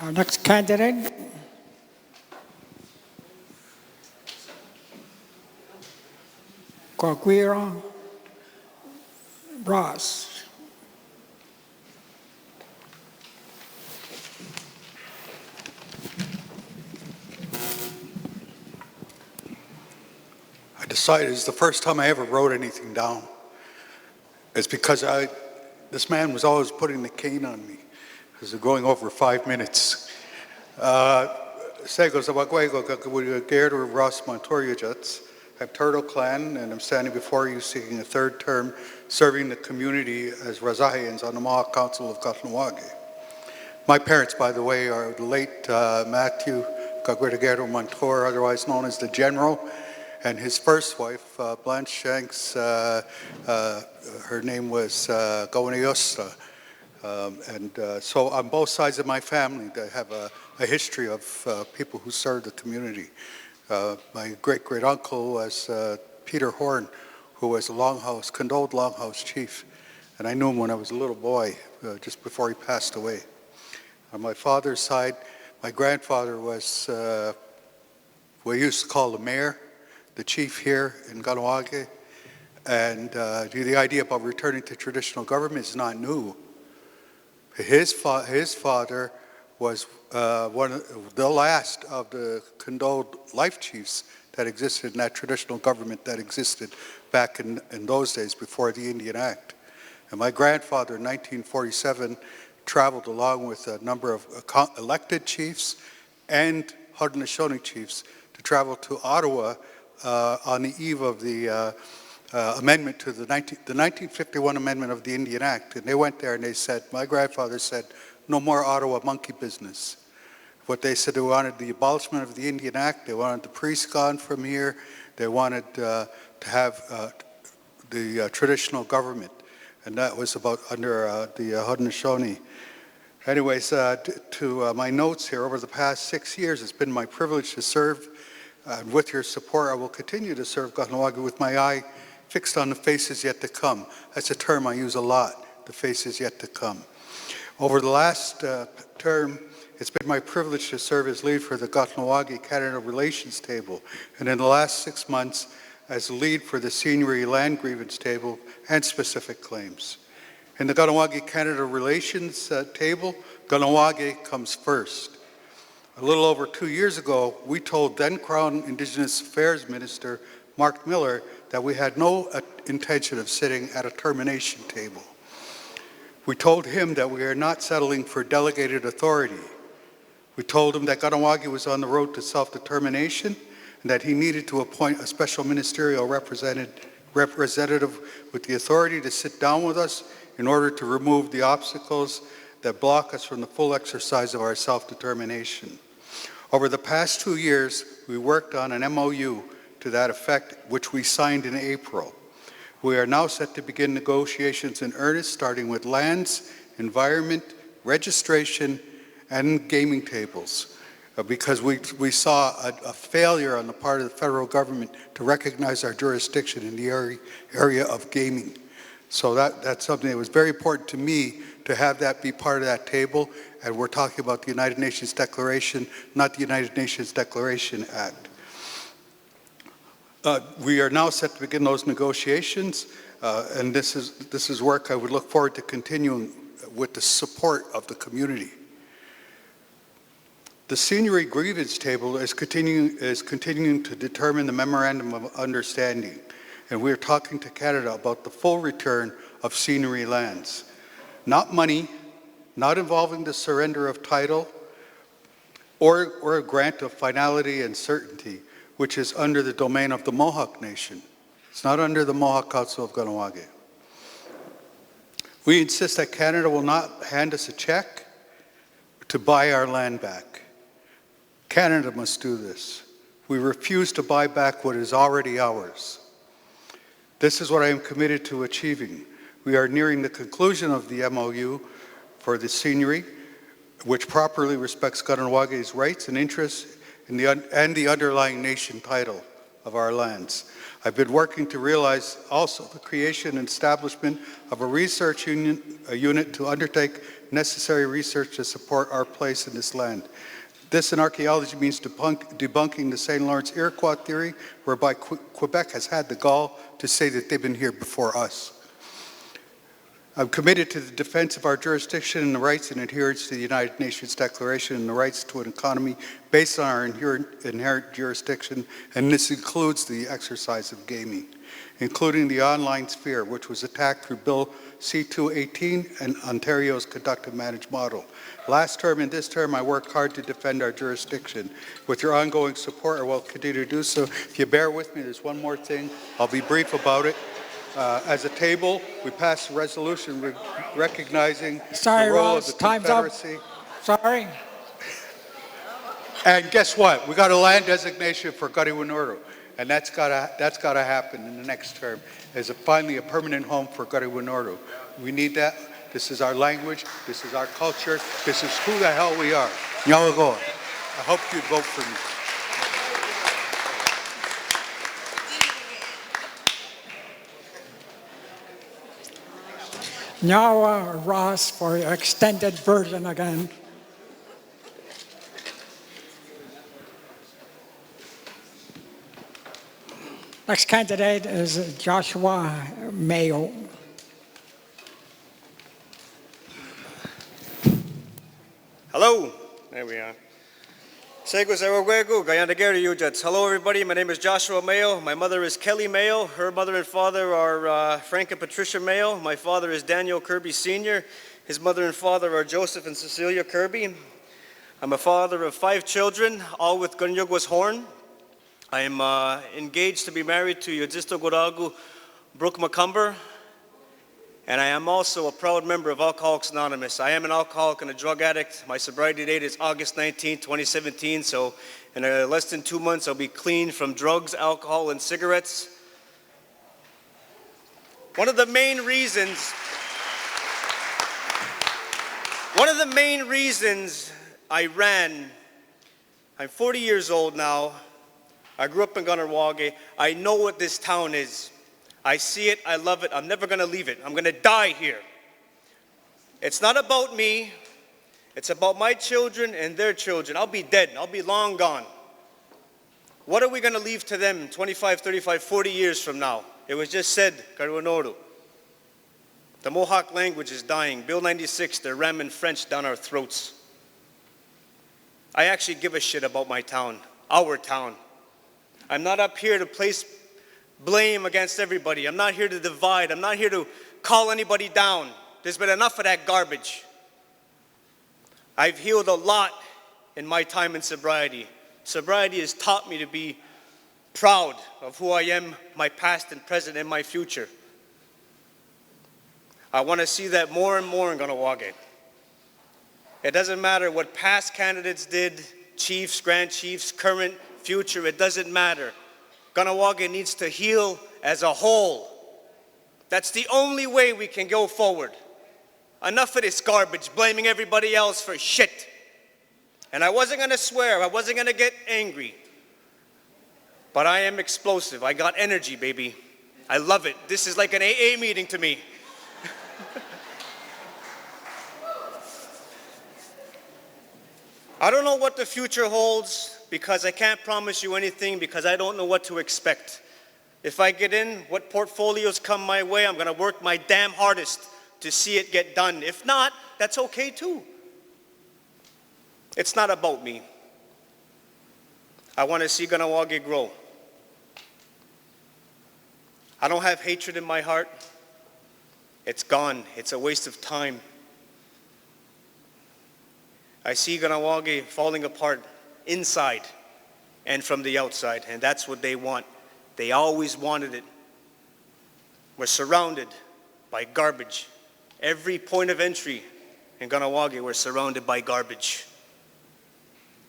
Speaker 1: Our next candidate, Kwakwira Ross.
Speaker 16: I decided it's the first time I ever wrote anything down. It's because this man was always putting the cane on me because they're going over 5 minutes. Sego Zawaguego Gakawigageru Ross Montoriujats. I'm Turtle Clan, and I'm standing before you seeking a third term serving the community as Razahans on the Mohawk Council of Kahnawà. My parents, by the way, are the late Matthew Gagwedagero Montour, otherwise known as the General, and his first wife, Blanche Shanks, her name was Gawaniyosta. So on both sides of my family, they have a history of people who served the community. My great-great-uncle was Peter Horn, who was a condoled Longhouse chief. And I knew him when I was a little boy, just before he passed away. On my father's side, my grandfather was what we used to call the mayor, the chief here in Kahnawake. And the idea about returning to traditional government is not new. His father was one of the last of the condoled life chiefs that existed in that traditional government that existed back in those days before the Indian Act. And my grandfather in 1947 traveled along with a number of elected chiefs and Haudenosaunee chiefs to travel to Ottawa on the eve of the amendment to the 1951 amendment of the Indian Act. And they went there and they said, my grandfather said, no more Ottawa monkey business. What they said, they wanted the abolishment of the Indian Act, they wanted the priests gone from here, they wanted to have the traditional government. And that was about under the Haudenosaunee. Anyways, to my notes here, over the past 6 years, it's been my privilege to serve. And with your support, I will continue to serve Kahnawake with my eye fixed on the faces yet to come. That's a term I use a lot, the faces yet to come. Over the last term, it's been my privilege to serve as lead for the Kahnawake-Canada Relations Table, and in the last 6 months, as lead for the Senior Land Grievance Table and specific claims. In the Kahnawake-Canada Relations Table, Kahnawake comes first. A little over 2 years ago, we told then Crown Indigenous Affairs Minister Mark Miller that we had no intention of sitting at a termination table. We told him that we are not settling for delegated authority. We told him that Kahnawake was on the road to self-determination and that he needed to appoint a special ministerial representative with the authority to sit down with us in order to remove the obstacles that block us from the full exercise of our self-determination. Over the past 2 years, we worked on an MOU to that effect, which we signed in April. We are now set to begin negotiations in earnest, starting with lands, environment, registration, and gaming tables, because we saw a failure on the part of the federal government to recognize our jurisdiction in the area of gaming. So that's something that was very important to me to have that be part of that table, and we're talking about the United Nations Declaration, not the United Nations Declaration Act. We are now set to begin those negotiations, and this is work I would look forward to continuing with the support of the community. The Senior Grievance Table is continuing to determine the Memorandum of Understanding, and we are talking to Canada about the full return of scenery lands. Not money, not involving the surrender of title, or a grant of finality and certainty, which is under the domain of the Mohawk Nation. It's not under the Mohawk Council of Kahnawake. We insist that Canada will not hand us a check to buy our land back. Canada must do this. We refuse to buy back what is already ours. This is what I am committed to achieving. We are nearing the conclusion of the MOU for the scenery. which properly respects Kahnawaga's rights and interests and the underlying nation title of our lands. I've been working to realize also the creation and establishment of a research unit to undertake necessary research to support our place in this land. This in archaeology means debunking the St. Lawrence Iroquois theory, whereby Quebec has had the gall to say that they've been here before us. I'm committed to the defense of our jurisdiction and the rights and adherence to the United Nations Declaration and the rights to an economy based on our inherent jurisdiction, and this includes the exercise of gaming, including the online sphere, which was attacked through Bill C-218 and Ontario's Conduct and Manage model. Last term and this term, I worked hard to defend our jurisdiction. With your ongoing support, I will continue to do so. If you bear with me, there's one more thing. I'll be brief about it. As a table, we passed a resolution recognizing
Speaker 1: Sorry,
Speaker 16: the role
Speaker 1: Ross,
Speaker 16: of the
Speaker 1: time's up.
Speaker 16: Confederacy.
Speaker 1: Sorry.
Speaker 16: And guess what? We got a land designation for Gariwinuru, and that's gotta happen in the next term. As finally a permanent home for Gariwinuru. We need that. This is our language. This is our culture. This is who the hell we are. Nyawagoa. I hope you'd vote for me.
Speaker 1: Now, Ross, for your extended version again. Next candidate is Joshua Mayo.
Speaker 17: Hello. There we are. Hello, everybody. My name is Joshua Mayo. My mother is Kelly Mayo. Her mother and father are Frank and Patricia Mayo. My father is Daniel Kirby Sr. His mother and father are Joseph and Cecilia Kirby. I'm a father of 5 children, all with Ganyugwas Horn. I am engaged to be married to Yodisto Goragu Brooke McCumber. And I am also a proud member of Alcoholics Anonymous. I am an alcoholic and a drug addict. My sobriety date is August 19, 2017, so in less than 2 months I'll be clean from drugs, alcohol, and cigarettes. One of the main reasons I ran, I'm 40 years old now. I grew up in Kahnawake. I know what this town is. I see it, I love it, I'm never gonna leave it. I'm gonna die here. It's not about me, it's about my children and their children. I'll be dead, I'll be long gone. What are we gonna leave to them 25, 35, 40 years from now? It was just said, Karuanoru. The Mohawk language is dying. Bill 96, they're ramming French down our throats. I actually give a shit about my town, our town. I'm not up here to place blame against everybody. I'm not here to divide. I'm not here to call anybody down. There's been enough of that garbage. I've healed a lot in my time in sobriety. Sobriety has taught me to be proud of who I am, my past and present, and my future. I want to see that more and more in Kahnawake. It doesn't matter what past candidates did, chiefs, grand chiefs, current, future, it doesn't matter. Kahnawake needs to heal as a whole. That's the only way we can go forward. Enough of this garbage, blaming everybody else for shit. And I wasn't gonna swear, I wasn't gonna get angry. But I am explosive, I got energy, baby. I love it. This is like an AA meeting to me. I don't know what the future holds, because I can't promise you anything, because I don't know what to expect. If I get in, what portfolios come my way, I'm gonna work my damn hardest to see it get done. If not, that's okay too. It's not about me. I wanna see Kahnawake grow. I don't have hatred in my heart. It's gone, it's a waste of time. I see Kahnawake falling apart inside and from the outside, and that's what they want. They always wanted it. We're surrounded by garbage. Every point of entry in Kahnawake, we're surrounded by garbage.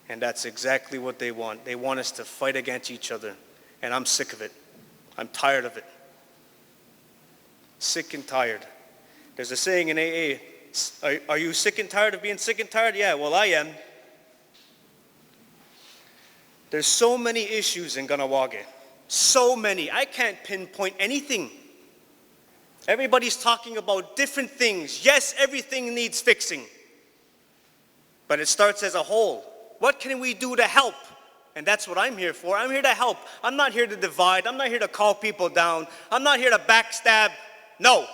Speaker 17: And that's exactly what they want. They want us to fight against each other, and I'm sick of it. I'm tired of it. Sick and tired. There's a saying in AA, Are you sick and tired of being sick and tired? Yeah, well, I am. There's so many issues in Kahnawake. So many. I can't pinpoint anything. Everybody's talking about different things. Yes, everything needs fixing. But it starts as a whole. What can we do to help? And that's what I'm here for. I'm here to help. I'm not here to divide. I'm not here to call people down. I'm not here to backstab. No.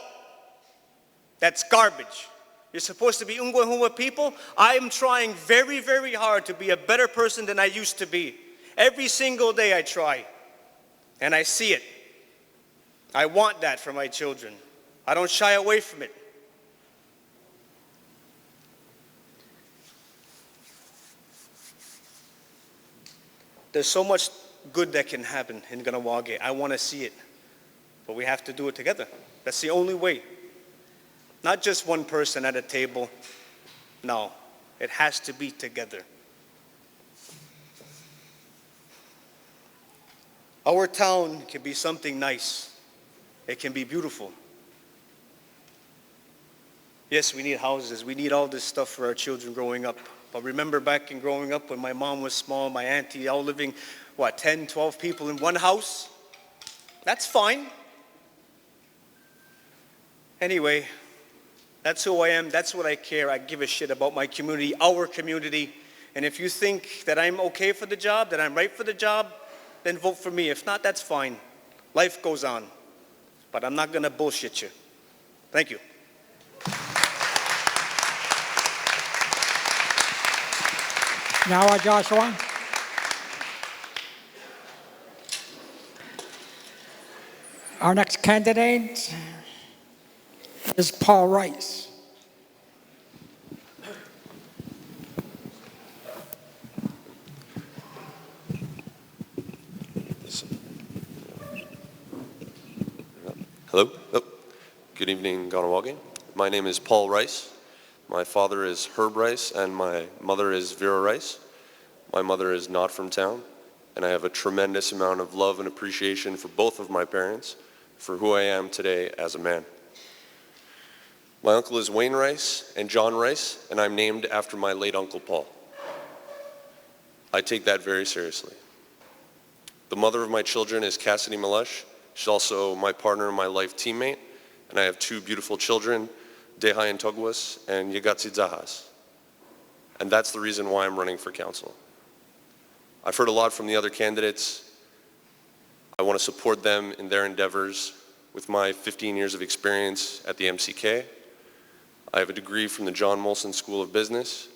Speaker 17: That's garbage. You're supposed to be Ungwahuma people. I am trying very, very hard to be a better person than I used to be. Every single day I try. And I see it. I want that for my children. I don't shy away from it. There's so much good that can happen in Kahnawake. I want to see it. But we have to do it together. That's the only way. Not just one person at a table. No, it has to be together. Our town can be something nice. It can be beautiful. Yes, we need houses. We need all this stuff for our children growing up. But remember back in growing up when my mom was small, my auntie, all living, 10, 12 people in one house? That's fine. Anyway, that's who I am. That's what I care. I give a shit about my community, our community. And if you think that I'm okay for the job, that I'm right for the job, then vote for me. If not, that's fine. Life goes on. But I'm not going to bullshit you. Thank you.
Speaker 1: Now, Joshua. Our next candidate is Paul Rice.
Speaker 18: Hello. Good evening, Kahnawake. My name is Paul Rice. My father is Herb Rice, and my mother is Vera Rice. My mother is not from town, and I have a tremendous amount of love and appreciation for both of my parents, for who I am today as a man. My uncle is Wayne Rice and John Rice, and I'm named after my late Uncle Paul. I take that very seriously. The mother of my children is Cassidy Malush. She's also my partner and my life teammate, and I have two beautiful children, Dehai and Togwas, and Yagatsi Zahas. And that's the reason why I'm running for council. I've heard a lot from the other candidates. I want to support them in their endeavors. With my 15 years of experience at the MCK, I have a degree from the John Molson School of Business.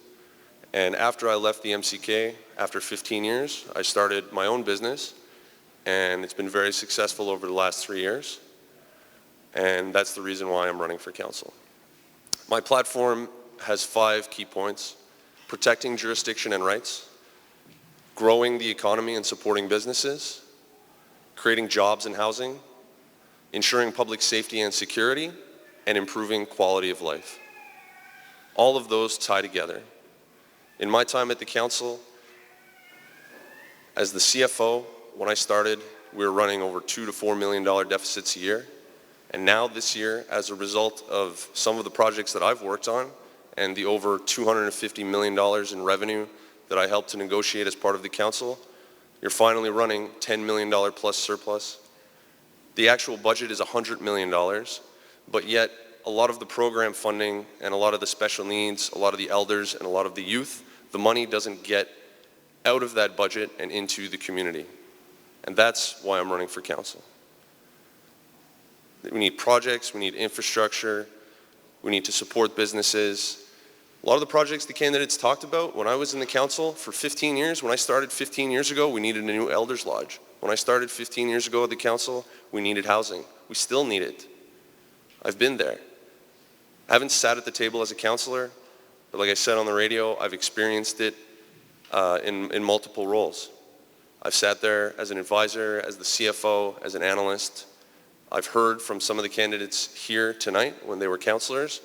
Speaker 18: And after I left the MCK, after 15 years, I started my own business, and it's been very successful over the last 3 years. And that's the reason why I'm running for council. My platform has 5 key points: protecting jurisdiction and rights, growing the economy and supporting businesses, creating jobs and housing, ensuring public safety and security, and improving quality of life. All of those tie together. In my time at the council, as the CFO, when I started, we were running over $2 to $4 million deficits a year. And now this year, as a result of some of the projects that I've worked on and the over $250 million in revenue that I helped to negotiate as part of the council, you're finally running $10 million plus surplus. The actual budget is $100 million, but yet a lot of the program funding and a lot of the special needs, a lot of the elders and a lot of the youth, the money doesn't get out of that budget and into the community. And that's why I'm running for council. We need projects, we need infrastructure, we need to support businesses. A lot of the projects the candidates talked about, when I was in the council for 15 years, when I started 15 years ago, we needed a new elders lodge. When I started 15 years ago at the council, we needed housing. We still need it. I've been there. I haven't sat at the table as a councillor, but like I said on the radio, I've experienced it in multiple roles. I've sat there as an advisor, as the CFO, as an analyst. I've heard from some of the candidates here tonight when they were councillors.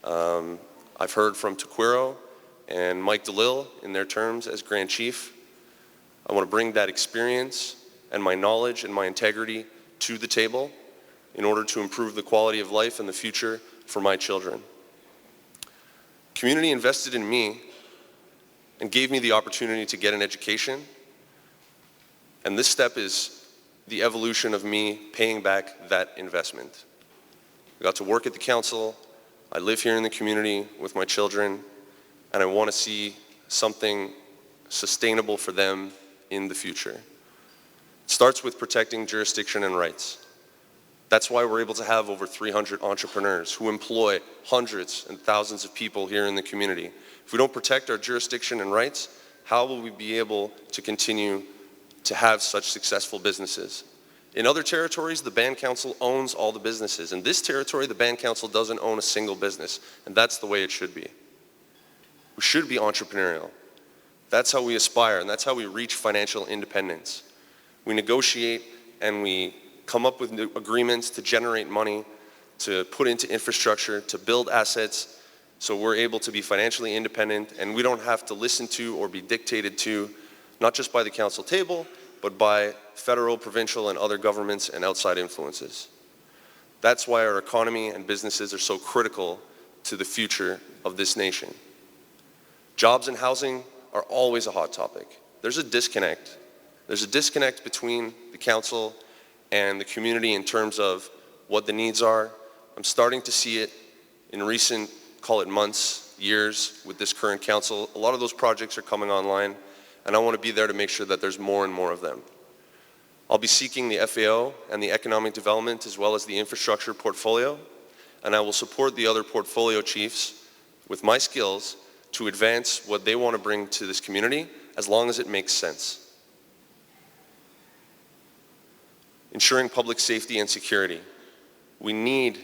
Speaker 18: I've heard from Tequiro and Mike DeLille in their terms as Grand Chief. I want to bring that experience and my knowledge and my integrity to the table in order to improve the quality of life and the future for my children. community invested in me and gave me the opportunity to get an education. And this step is the evolution of me paying back that investment. I got to work at the council. I live here in the community with my children, and I want to see something sustainable for them in the future. It starts with protecting jurisdiction and rights. That's why we're able to have over 300 entrepreneurs who employ hundreds and thousands of people here in the community. If we don't protect our jurisdiction and rights, how will we be able to continue to have such successful businesses? In other territories, the Band Council owns all the businesses. In this territory, the Band Council doesn't own a single business, and that's the way it should be. We should be entrepreneurial. That's how we aspire, and that's how we reach financial independence. We negotiate and we come up with new agreements to generate money, to put into infrastructure, to build assets, so we're able to be financially independent, and we don't have to listen to or be dictated to, not just by the council table, but by federal, provincial, and other governments and outside influences. That's why our economy and businesses are so critical to the future of this nation. Jobs and housing are always a hot topic. There's a disconnect. There's a disconnect between the council and the community in terms of what the needs are. I'm starting to see it in recent, call it months, years, with this current council. A lot of those projects are coming online, and I want to be there to make sure that there's more and more of them. I'll be seeking the FAO and the economic development as well as the infrastructure portfolio, and I will support the other portfolio chiefs with my skills to advance what they want to bring to this community as long as it makes sense. Ensuring public safety and security. We need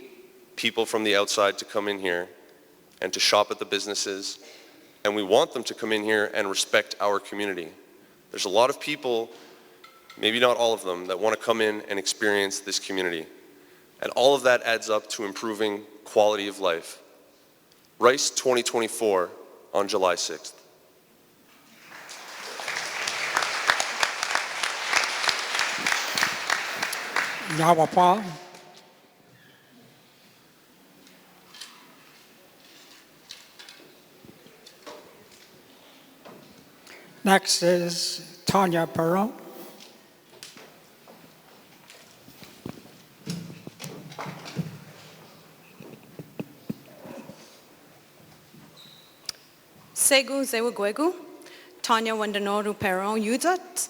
Speaker 18: people from the outside to come in here and to shop at the businesses, and we want them to come in here and respect our community. There's a lot of people, maybe not all of them, that want to come in and experience this community. And all of that adds up to improving quality of life. Rice 2024 on July 6th.
Speaker 1: Kahnawà. Next is Tanya Perron.
Speaker 4: Segu Zewagwegu, Tanya Wandanoru Perron Yudat.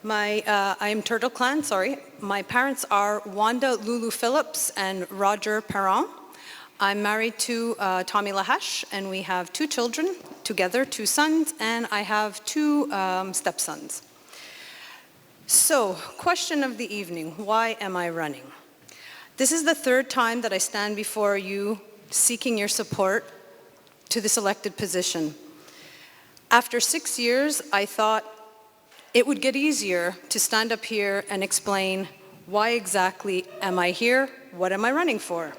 Speaker 4: I am Turtle Clan, sorry. My parents are Wanda Lulu Phillips and Roger Perron. I'm married to Tommy Lahash, and we have 2 children together, 2 sons, and I have 2 stepsons. So, question of the evening, why am I running? This is the 3rd time that I stand before you seeking your support to this elected position. After 6 years, I thought it would get easier to stand up here and explain why exactly am I here, what am I running for?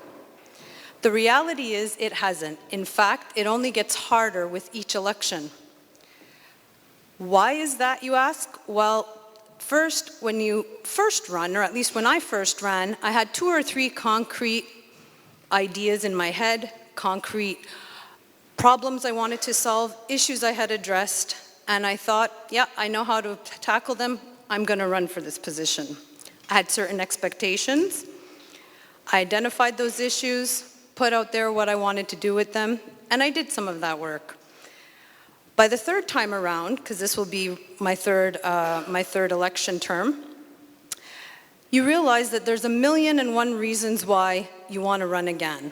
Speaker 4: The reality is it hasn't. In fact, it only gets harder with each election. Why is that, you ask? Well, first, when you first run, or at least when I first ran, I had 2 or 3 concrete ideas in my head, concrete problems I wanted to solve, issues I had addressed, and I thought, yeah, I know how to tackle them. I'm going to run for this position. I had certain expectations. I identified those issues, put out there what I wanted to do with them, and I did some of that work. By the 3rd time around, because this will be my third election term, you realize that there's 1,000,001 reasons why you want to run again.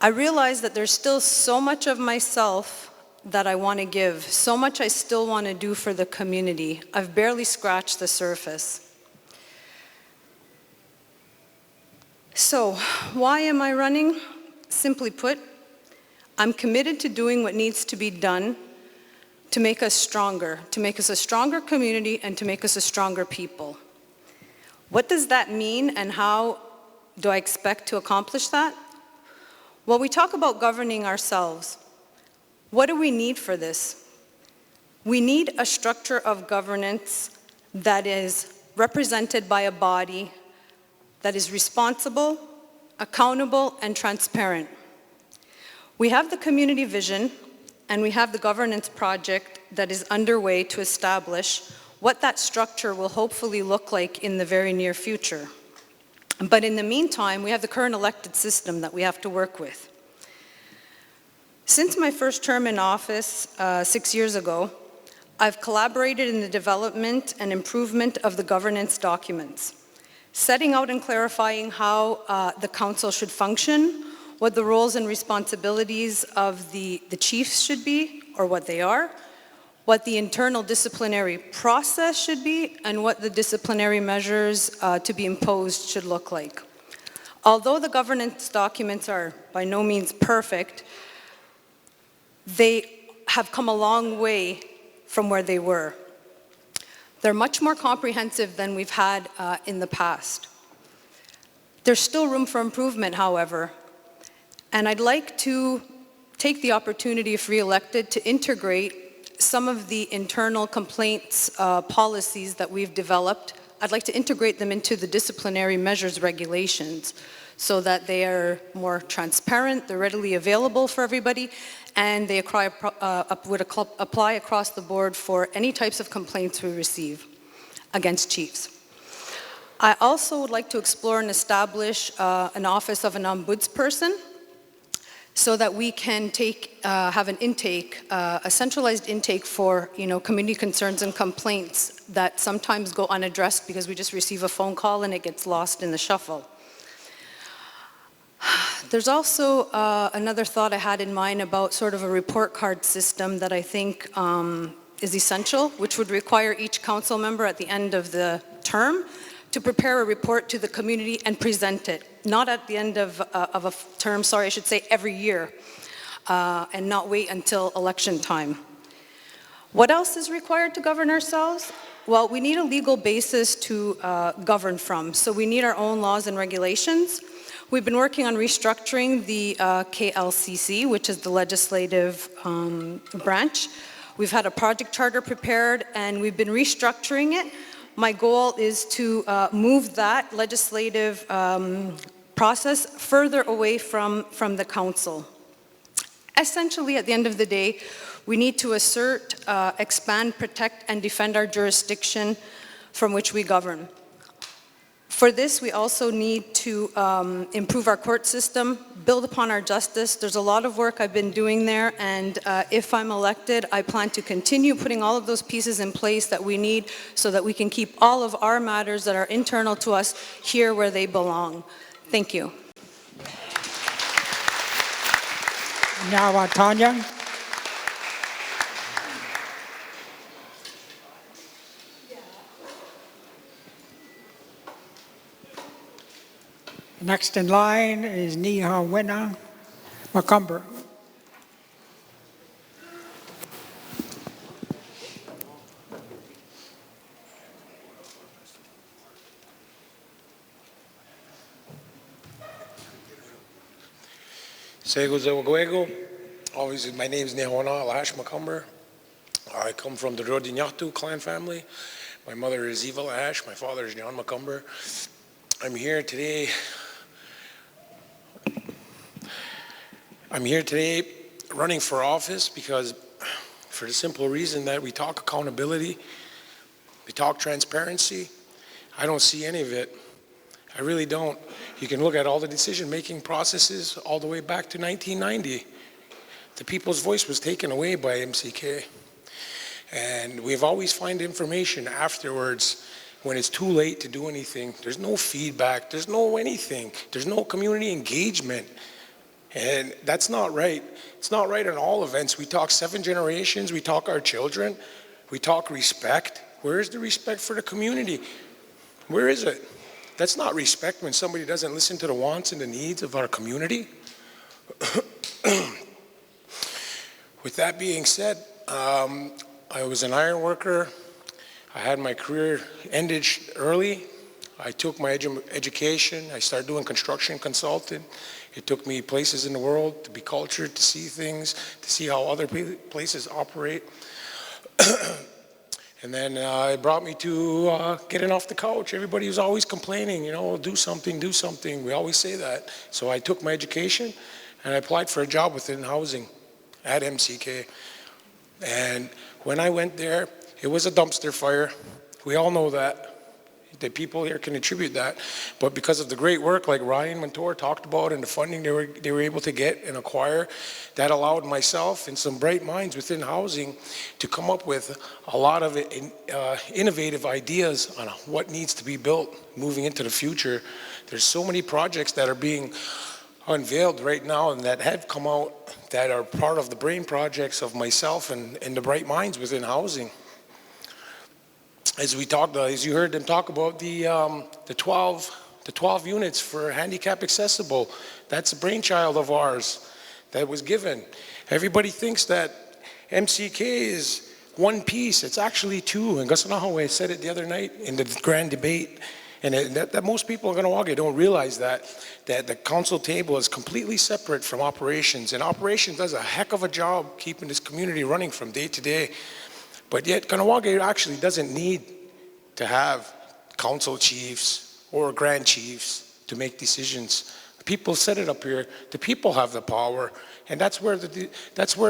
Speaker 4: I realize that there's still so much of myself that I want to give, so much I still want to do for the community. I've barely scratched the surface. So, why am I running? Simply put, I'm committed to doing what needs to be done to make us stronger, to make us a stronger community and to make us a stronger people. What does that mean and how do I expect to accomplish that? Well, we talk about governing ourselves. What do we need for this? We need a structure of governance that is represented by a body that is responsible, accountable, and transparent.
Speaker 19: We have the community vision, and we have the governance project that is underway to establish what that structure will hopefully look like in the very near future. But in the meantime, we have the current elected system that we have to work with. Since my first term in office 6 years ago, I've collaborated in the development and improvement of the governance documents, setting out and clarifying how the council should function, what the roles and responsibilities of the chiefs should be, or what they are, what the internal disciplinary process should be, and what the disciplinary measures to be imposed should look like. Although the governance documents are by no means perfect, they have come a long way from where they were. They're much more comprehensive than we've had in the past. There's still room for improvement, however, and I'd like to take the opportunity, if re-elected, to integrate some of the internal complaints policies that we've developed. I'd like to integrate them into the disciplinary measures regulations so that they are more transparent, they're readily available for everybody, and they would apply across the board for any types of complaints we receive against chiefs. I also would like to explore and establish an office of an ombudsperson so that we can have an intake, a centralized intake for community concerns and complaints that sometimes go unaddressed because we just receive a phone call and it gets lost in the shuffle. There's also another thought I had in mind about sort of a report card system that I think is essential, which would require each council member at the end of the term to prepare a report to the community and present it. Not at the end of a term, sorry, I should say every year, and not wait until election time. What else is required to govern ourselves? Well, we need a legal basis to govern from, so we need our own laws and regulations. We've been working on restructuring the KLCC, which is the legislative branch. We've had a project charter prepared, and we've been restructuring it. My goal is to move that legislative process further away from the council. Essentially, at the end of the day, we need to assert, expand, protect, and defend our jurisdiction from which we govern. For this, we also need to improve our court system, build upon our justice. There's a lot of work I've been doing there, and if I'm elected, I plan to continue putting all of those pieces in place that we need so that we can keep all of our matters that are internal to us here where they belong. Thank you.
Speaker 1: Now, Tanya. Next in line is Kahnawà Macumber.
Speaker 20: Obviously, my name is Kahnawà Macumber. I come from the Rodinyatu clan family. My mother is Eva Lash. My father is John Macumber. I'm here today running for office because for the simple reason that we talk accountability, we talk transparency. I don't see any of it. I really don't. You can look at all the decision-making processes all the way back to 1990. The people's voice was taken away by MCK. And we've always found information afterwards when it's too late to do anything. There's no feedback, there's no anything, there's no community engagement. And that's not right. It's not right on all events. We talk 7 generations, we talk our children, we talk respect. Where is the respect for the community? Where is it? That's not respect when somebody doesn't listen to the wants and the needs of our community. With that being said, I was an iron worker. I had my career ended early. I took my education. I started doing construction consulting. It took me places in the world to be cultured, to see things, to see how other places operate. And then it brought me to getting off the couch. Everybody was always complaining, do something, do something. We always say that. So I took my education and I applied for a job within housing at MCK. And when I went there, it was a dumpster fire. We all know that. The people here can attribute that. But because of the great work like Ryan Montour talked about and the funding they were able to get and acquire, that allowed myself and some bright minds within housing to come up with a lot of innovative ideas on what needs to be built moving into the future. There's so many projects that are being unveiled right now and that have come out that are part of the brain projects of myself and the bright minds within housing. As we talked, as you heard them talk about the 12 units for handicap accessible, that's a brainchild of ours that was given. Everybody thinks that MCK is one piece. It's actually two. And Kahnawà said it the other night in the grand debate. And that most people in Kahnawake don't realize that the council table is completely separate from operations. And operations does a heck of a job keeping this community running from day to day. But yet Kahnawake actually doesn't need to have council chiefs or grand chiefs to make decisions. People set it up here. The people have the power. And that's where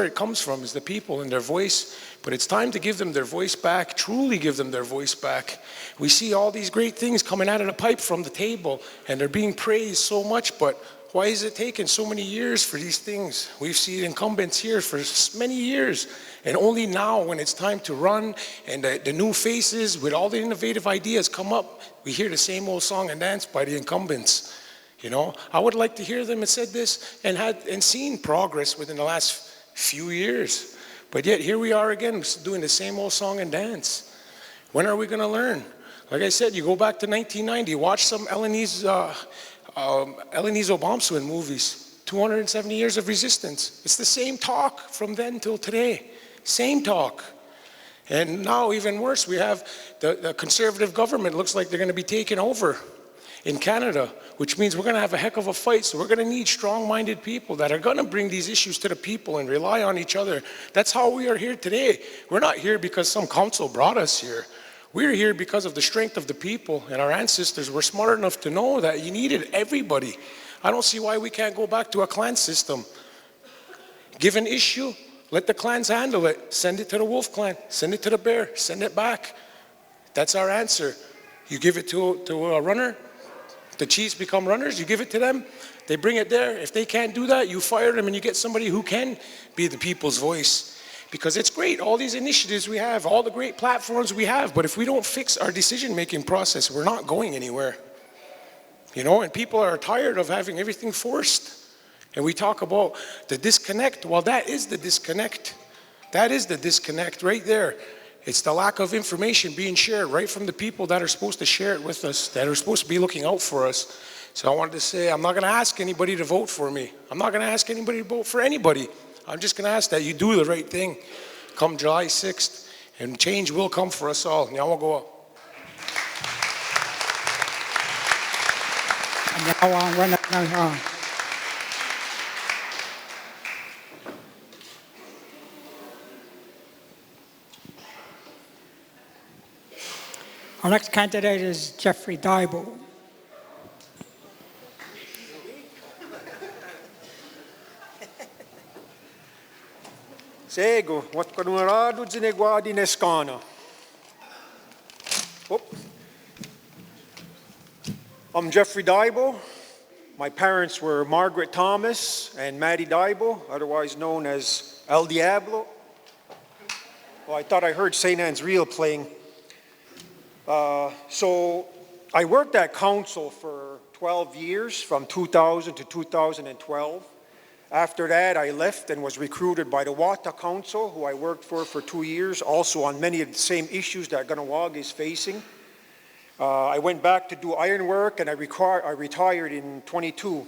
Speaker 20: it comes from, is the people and their voice. But it's time to give them their voice back, truly give them their voice back. We see all these great things coming out of the pipe from the table, and they're being praised so much, but why is it taking so many years for these things? We've seen incumbents here for many years, and only now when it's time to run and the new faces with all the innovative ideas come up, we hear the same old song and dance by the incumbents. You know, I would like to hear them and said this and seen progress within the last few years. But yet here we are again doing the same old song and dance. When are we going to learn? Like I said, you go back to 1990, watch some Elenise Obamswin movies, 270 Years of Resistance. It's the same talk from then till today, same talk. And now even worse, we have the conservative government looks like they're going to be taken over in Canada, which means we're going to have a heck of a fight. So we're going to need strong-minded people that are going to bring these issues to the people and rely on each other. That's how we are here today. We're not here because some council brought us here. We're here because of the strength of the people, and our ancestors were smart enough to know that you needed everybody. I don't see why we can't go back to a clan system. Give an issue, let the clans handle it. Send it to the wolf clan, send it to the bear, send it back. That's our answer. You give it to a runner, the chiefs become runners, you give it to them, they bring it there. If they can't do that, you fire them and you get somebody who can be the people's voice. Because it's great, all these initiatives we have, all the great platforms we have, but if we don't fix our decision-making process, we're not going anywhere. You know, and people are tired of having everything forced. And we talk about the disconnect. Well, that is the disconnect. That is the disconnect right there. It's the lack of information being shared right from the people that are supposed to share it with us, that are supposed to be looking out for us. So I wanted to say, I'm not going to ask anybody to vote for me. I'm not going to ask anybody to vote for anybody. I'm just going to ask that you do the right thing come July 6th, and change will come for us all. Kahnawà.
Speaker 1: Our next candidate is Jeffrey Daibo.
Speaker 21: Sego, what Kahnawà zinegwadi neskana. I'm Jeffrey Daibo. My parents were Margaret Thomas and Maddie Daibo, otherwise known as El Diablo. Well, I thought I heard St. Anne's Reel playing. So I worked at council for 12 years, from 2000 to 2012. After that, I left and was recruited by the Wata Council, who I worked for 2 years, also on many of the same issues that Kahnawake is facing. I went back to do ironwork, and I retired in 22.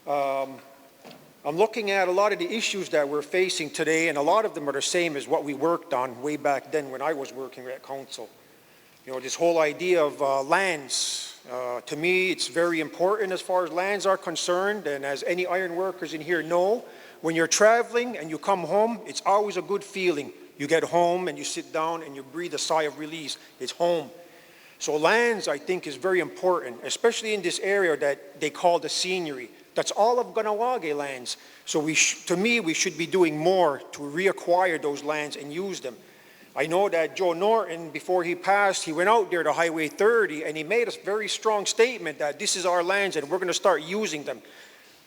Speaker 21: I'm looking at a lot of the issues that we're facing today, and a lot of them are the same as what we worked on way back then when I was working at council. You know, this whole idea of lands. To me, it's very important as far as lands are concerned, and as any iron workers in here know, when you're traveling and you come home, it's always a good feeling. You get home and you sit down and you breathe a sigh of release. It's home. So lands, I think, is very important, especially in this area that they call the scenery. That's all of Kahnawake lands. So to me, we should be doing more to reacquire those lands and use them. I know that Joe Norton, before he passed, he went out there to Highway 30 and he made a very strong statement that this is our lands and we're going to start using them.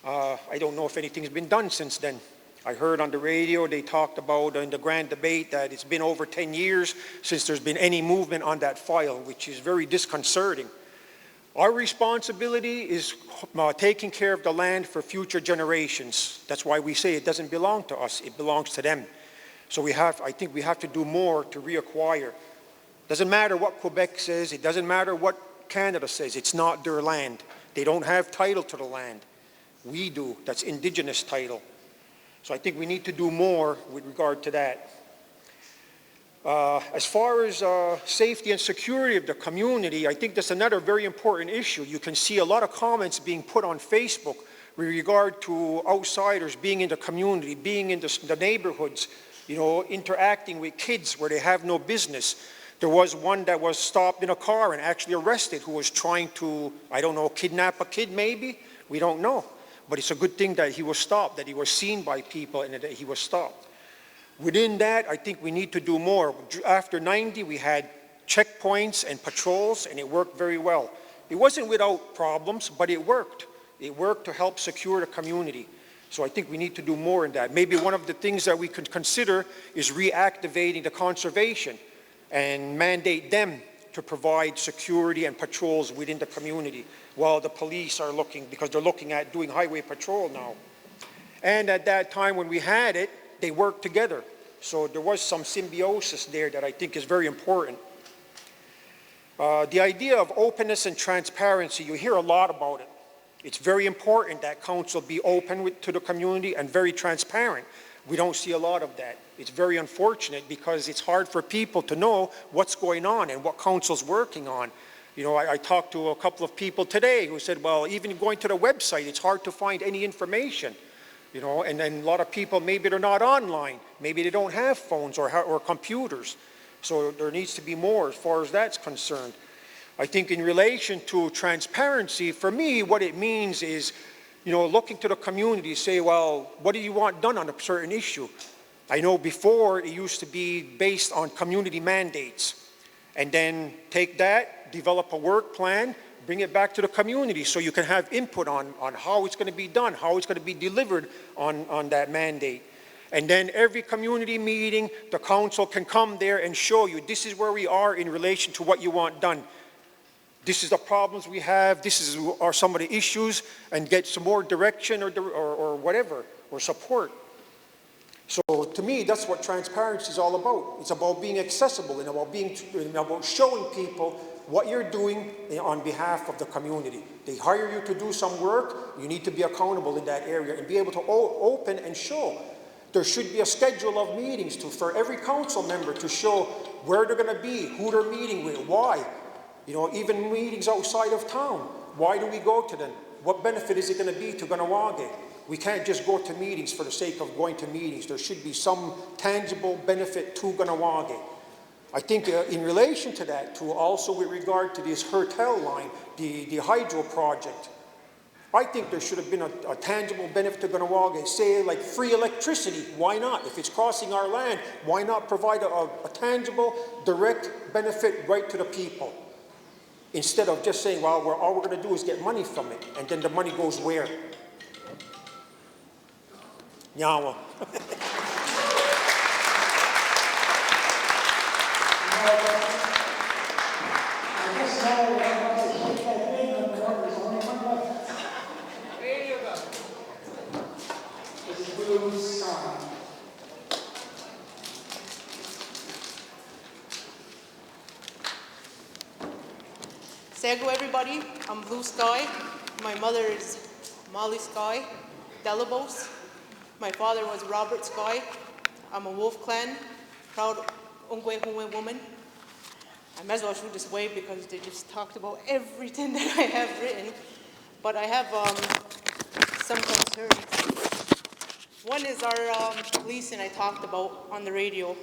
Speaker 21: I don't know if anything's been done since then. I heard on the radio they talked about in the grand debate that it's been over 10 years since there's been any movement on that file, which is very disconcerting. Our responsibility is taking care of the land for future generations. That's why we say it doesn't belong to us, it belongs to them. So I think we have to do more to reacquire. Doesn't matter what Quebec says, it doesn't matter what Canada says, it's not their land. They don't have title to the land. We do, that's indigenous title. So I think we need to do more with regard to that. As far as safety and security of the community, I think that's another very important issue. You can see a lot of comments being put on Facebook with regard to outsiders being in the community, being in the neighborhoods, you know, interacting with kids where they have no business. There was one that was stopped in a car and actually arrested who was trying to, I don't know, kidnap a kid maybe? We don't know. But it's a good thing that he was stopped, that he was seen by people and that he was stopped. Within that, I think we need to do more. After 90, we had checkpoints and patrols, and it worked very well. It wasn't without problems, but it worked. It worked to help secure the community. So I think we need to do more in that. Maybe one of the things that we could consider is reactivating the conservation and mandate them to provide security and patrols within the community while the police are looking, because they're looking at doing highway patrol now. And at that time when we had it, they worked together. So there was some symbiosis there that I think is very important. The idea of openness and transparency, you hear a lot about it. It's very important that council be open to the community and very transparent. We don't see a lot of that. It's very unfortunate because it's hard for people to know what's going on and what council's working on. You know, I talked to a couple of people today who said, well, even going to the website, it's hard to find any information. You know, and then a lot of people, maybe they're not online. Maybe they don't have phones or computers. So there needs to be more as far as that's concerned. I think in relation to transparency, for me, what it means is, you know, looking to the community, say, well, what do you want done on a certain issue? I know before it used to be based on community mandates. And then take that, develop a work plan, bring it back to the community so you can have input on how it's going to be done, how it's going to be delivered on that mandate. And then every community meeting, the council can come there and show you this is where we are in relation to what you want done. This is the problems we have, are some of the issues, and get some more direction or whatever, or support. So to me, that's what transparency is all about. It's about being accessible and about showing people what you're doing on behalf of the community. They hire you to do some work, you need to be accountable in that area and be able to open and show. There should be a schedule of meetings for every council member to show where they're going to be, who they're meeting with, why. You know, even meetings outside of town. Why do we go to them? What benefit is it going to be to Kahnawake? We can't just go to meetings for the sake of going to meetings. There should be some tangible benefit to Kahnawake. I think in relation to that, also with regard to this Hertel line, the hydro project, I think there should have been a tangible benefit to Kahnawake, say like free electricity. Why not? If it's crossing our land, why not provide a tangible, direct benefit right to the people? Instead of just saying, well, all we're going to do is get money from it, and then the money goes where? Nyawa.
Speaker 2: Sego, everybody. I'm Blue Sky. My mother is Molly Sky, Delabos. My father was Robert Sky. I'm a Wolf Clan, proud Ongwe woman. I might as well shoot this way because they just talked about everything that I have written. But I have some concerns. One is our policing I talked about on the radio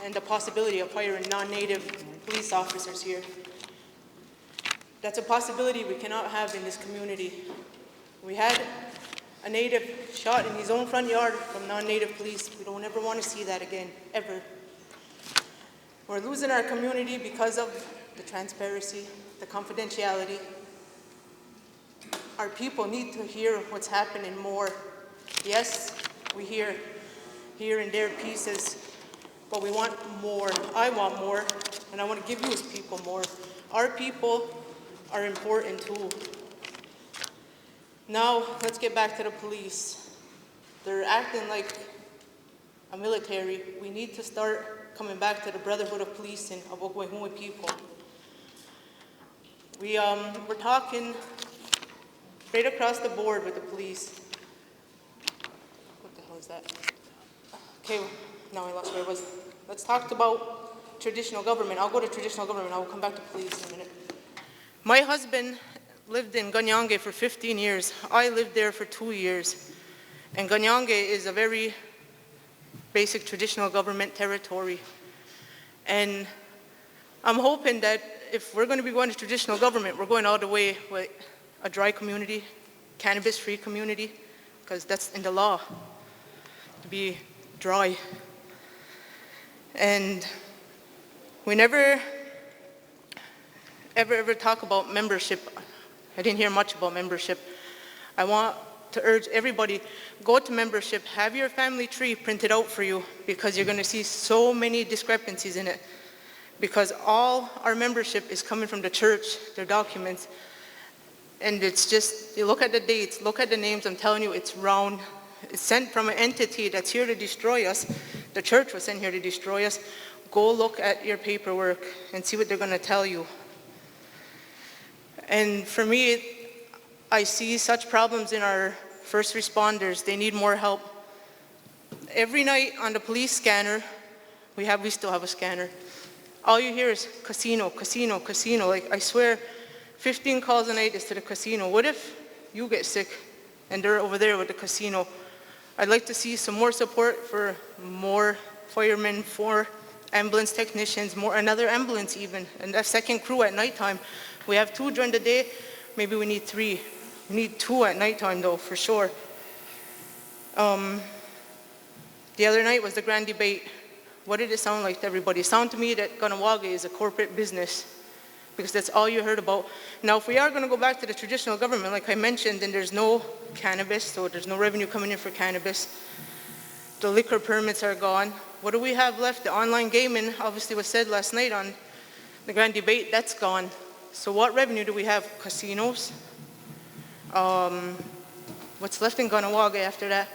Speaker 2: and the possibility of hiring non-native police officers here. That's a possibility we cannot have in this community. We had a native shot in his own front yard from non-native police. We don't ever want to see that again, ever. We're losing our community because of the transparency, the confidentiality. Our people need to hear what's happening more. Yes, we hear here and there pieces, but we want more. I want more, and I want to give you as people more. Our people are important too. Now, let's get back to the police. They're acting like a military. We need to start coming back to the brotherhood of policing of Ogwehunwe people. We're talking straight across the board with the police. What the hell is that? Okay, now I lost where I was. Let's talk about traditional government. I'll go to traditional government. I will come back to police in a minute. My husband lived in Kahnawà for 15 years. I lived there for 2 years. And Kahnawà is a very basic traditional government territory. And I'm hoping that if we're going to be going to traditional government, we're going all the way with a dry community, cannabis-free community, because that's in the law, to be dry. And we never ever talk about membership. I didn't hear much about membership. I want to urge everybody, go to membership, have your family tree printed out for you, because you're going to see so many discrepancies in it. Because all our membership is coming from the church, their documents. And it's just, you look at the dates, look at the names, I'm telling you, it's wrong. It's sent from an entity that's here to destroy us. The church was sent here to destroy us. Go look at your paperwork and see what they're going to tell you. And for me, I see such problems in our first responders. They need more help. Every night on the police scanner, we still have a scanner. All you hear is casino, casino, casino. Like, I swear, 15 calls a night is to the casino. What if you get sick and they're over there with the casino? I'd like to see some more support for more firemen, for ambulance technicians, another ambulance even, and a second crew at nighttime. We have 2 during the day, maybe we need 3. We need 2 at nighttime though, for sure. The other night was the grand debate. What did it sound like to everybody? It sounded to me that Kahnawà is a corporate business, because that's all you heard about. Now, if we are going to go back to the traditional government, like I mentioned, then there's no cannabis, so there's no revenue coming in for cannabis. The liquor permits are gone. What do we have left? The online gaming, obviously was said last night on the grand debate, that's gone. So what revenue do we have? Casinos? What's left in Kahnawà after that?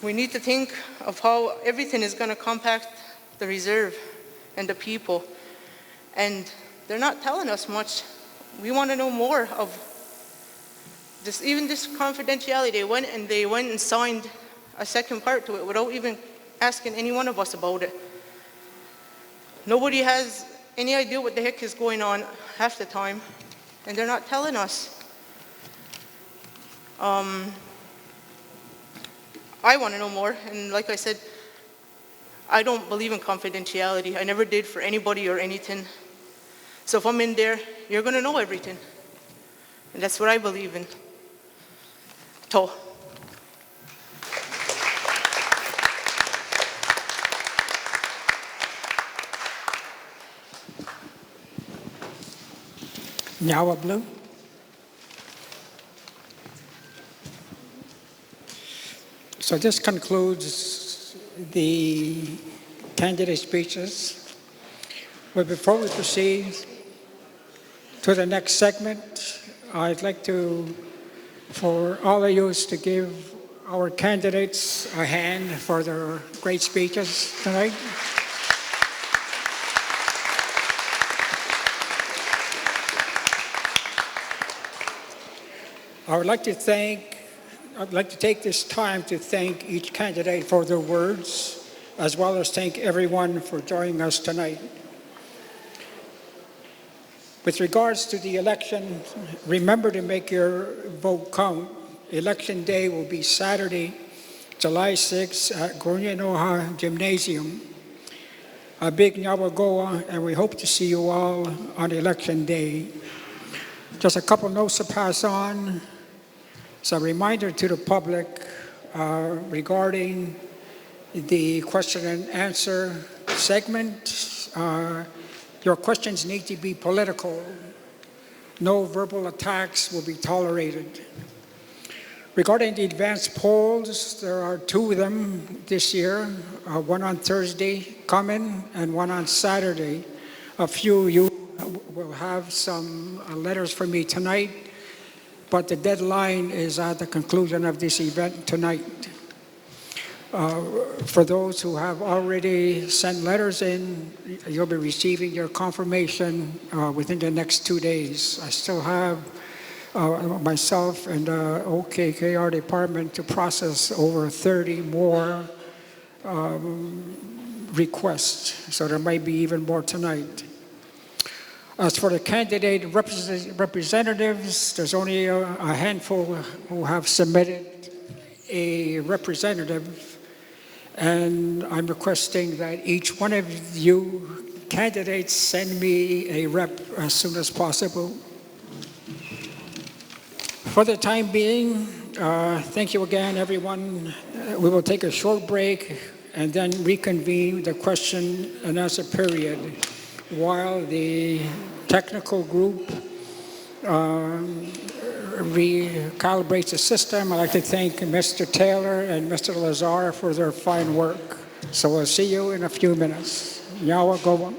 Speaker 2: We need to think of how everything is going to compact the reserve and the people. And they're not telling us much. We want to know more of even this confidentiality. They went and signed a second part to it without even asking any one of us about it. Nobody has any idea what the heck is going on half the time, and they're not telling us. I want to know more, and like I said, I don't believe in confidentiality. I never did for anybody or anything. So if I'm in there, you're going to know everything. And that's what I believe in. To.
Speaker 1: Nyawa Blue. So this concludes the candidate speeches. But before we proceed to the next segment, I'd like for all of you to give our candidates a hand for their great speeches tonight. I'd like to take this time to thank each candidate for their words, as well as thank everyone for joining us tonight. With regards to the election, remember to make your vote count. Election day will be Saturday, July 6th at Kahnawà Gymnasium. A big Nyawagoa, and we hope to see you all on election day. Just a couple notes to pass on. So a reminder to the public regarding the question and answer segment. Your questions need to be political. No verbal attacks will be tolerated. Regarding the advanced polls, there are 2 of them this year, one on Thursday coming and one on Saturday. A few of you will have some letters for me tonight, but the deadline is at the conclusion of this event tonight. For those who have already sent letters in, you'll be receiving your confirmation within the next 2 days. I still have myself and the OKKR department to process over 30 more requests, so there might be even more tonight. As for the candidate representatives, there's only a handful who have submitted a representative, and I'm requesting that each one of you candidates send me a rep as soon as possible. For the time being, thank you again, everyone. We will take a short break and then reconvene the question and answer period while the technical group recalibrates the system. I'd like to thank Mr. Taylor and Mr. Lazar for their fine work. So we'll see you in a few minutes. Kahnawà, go on.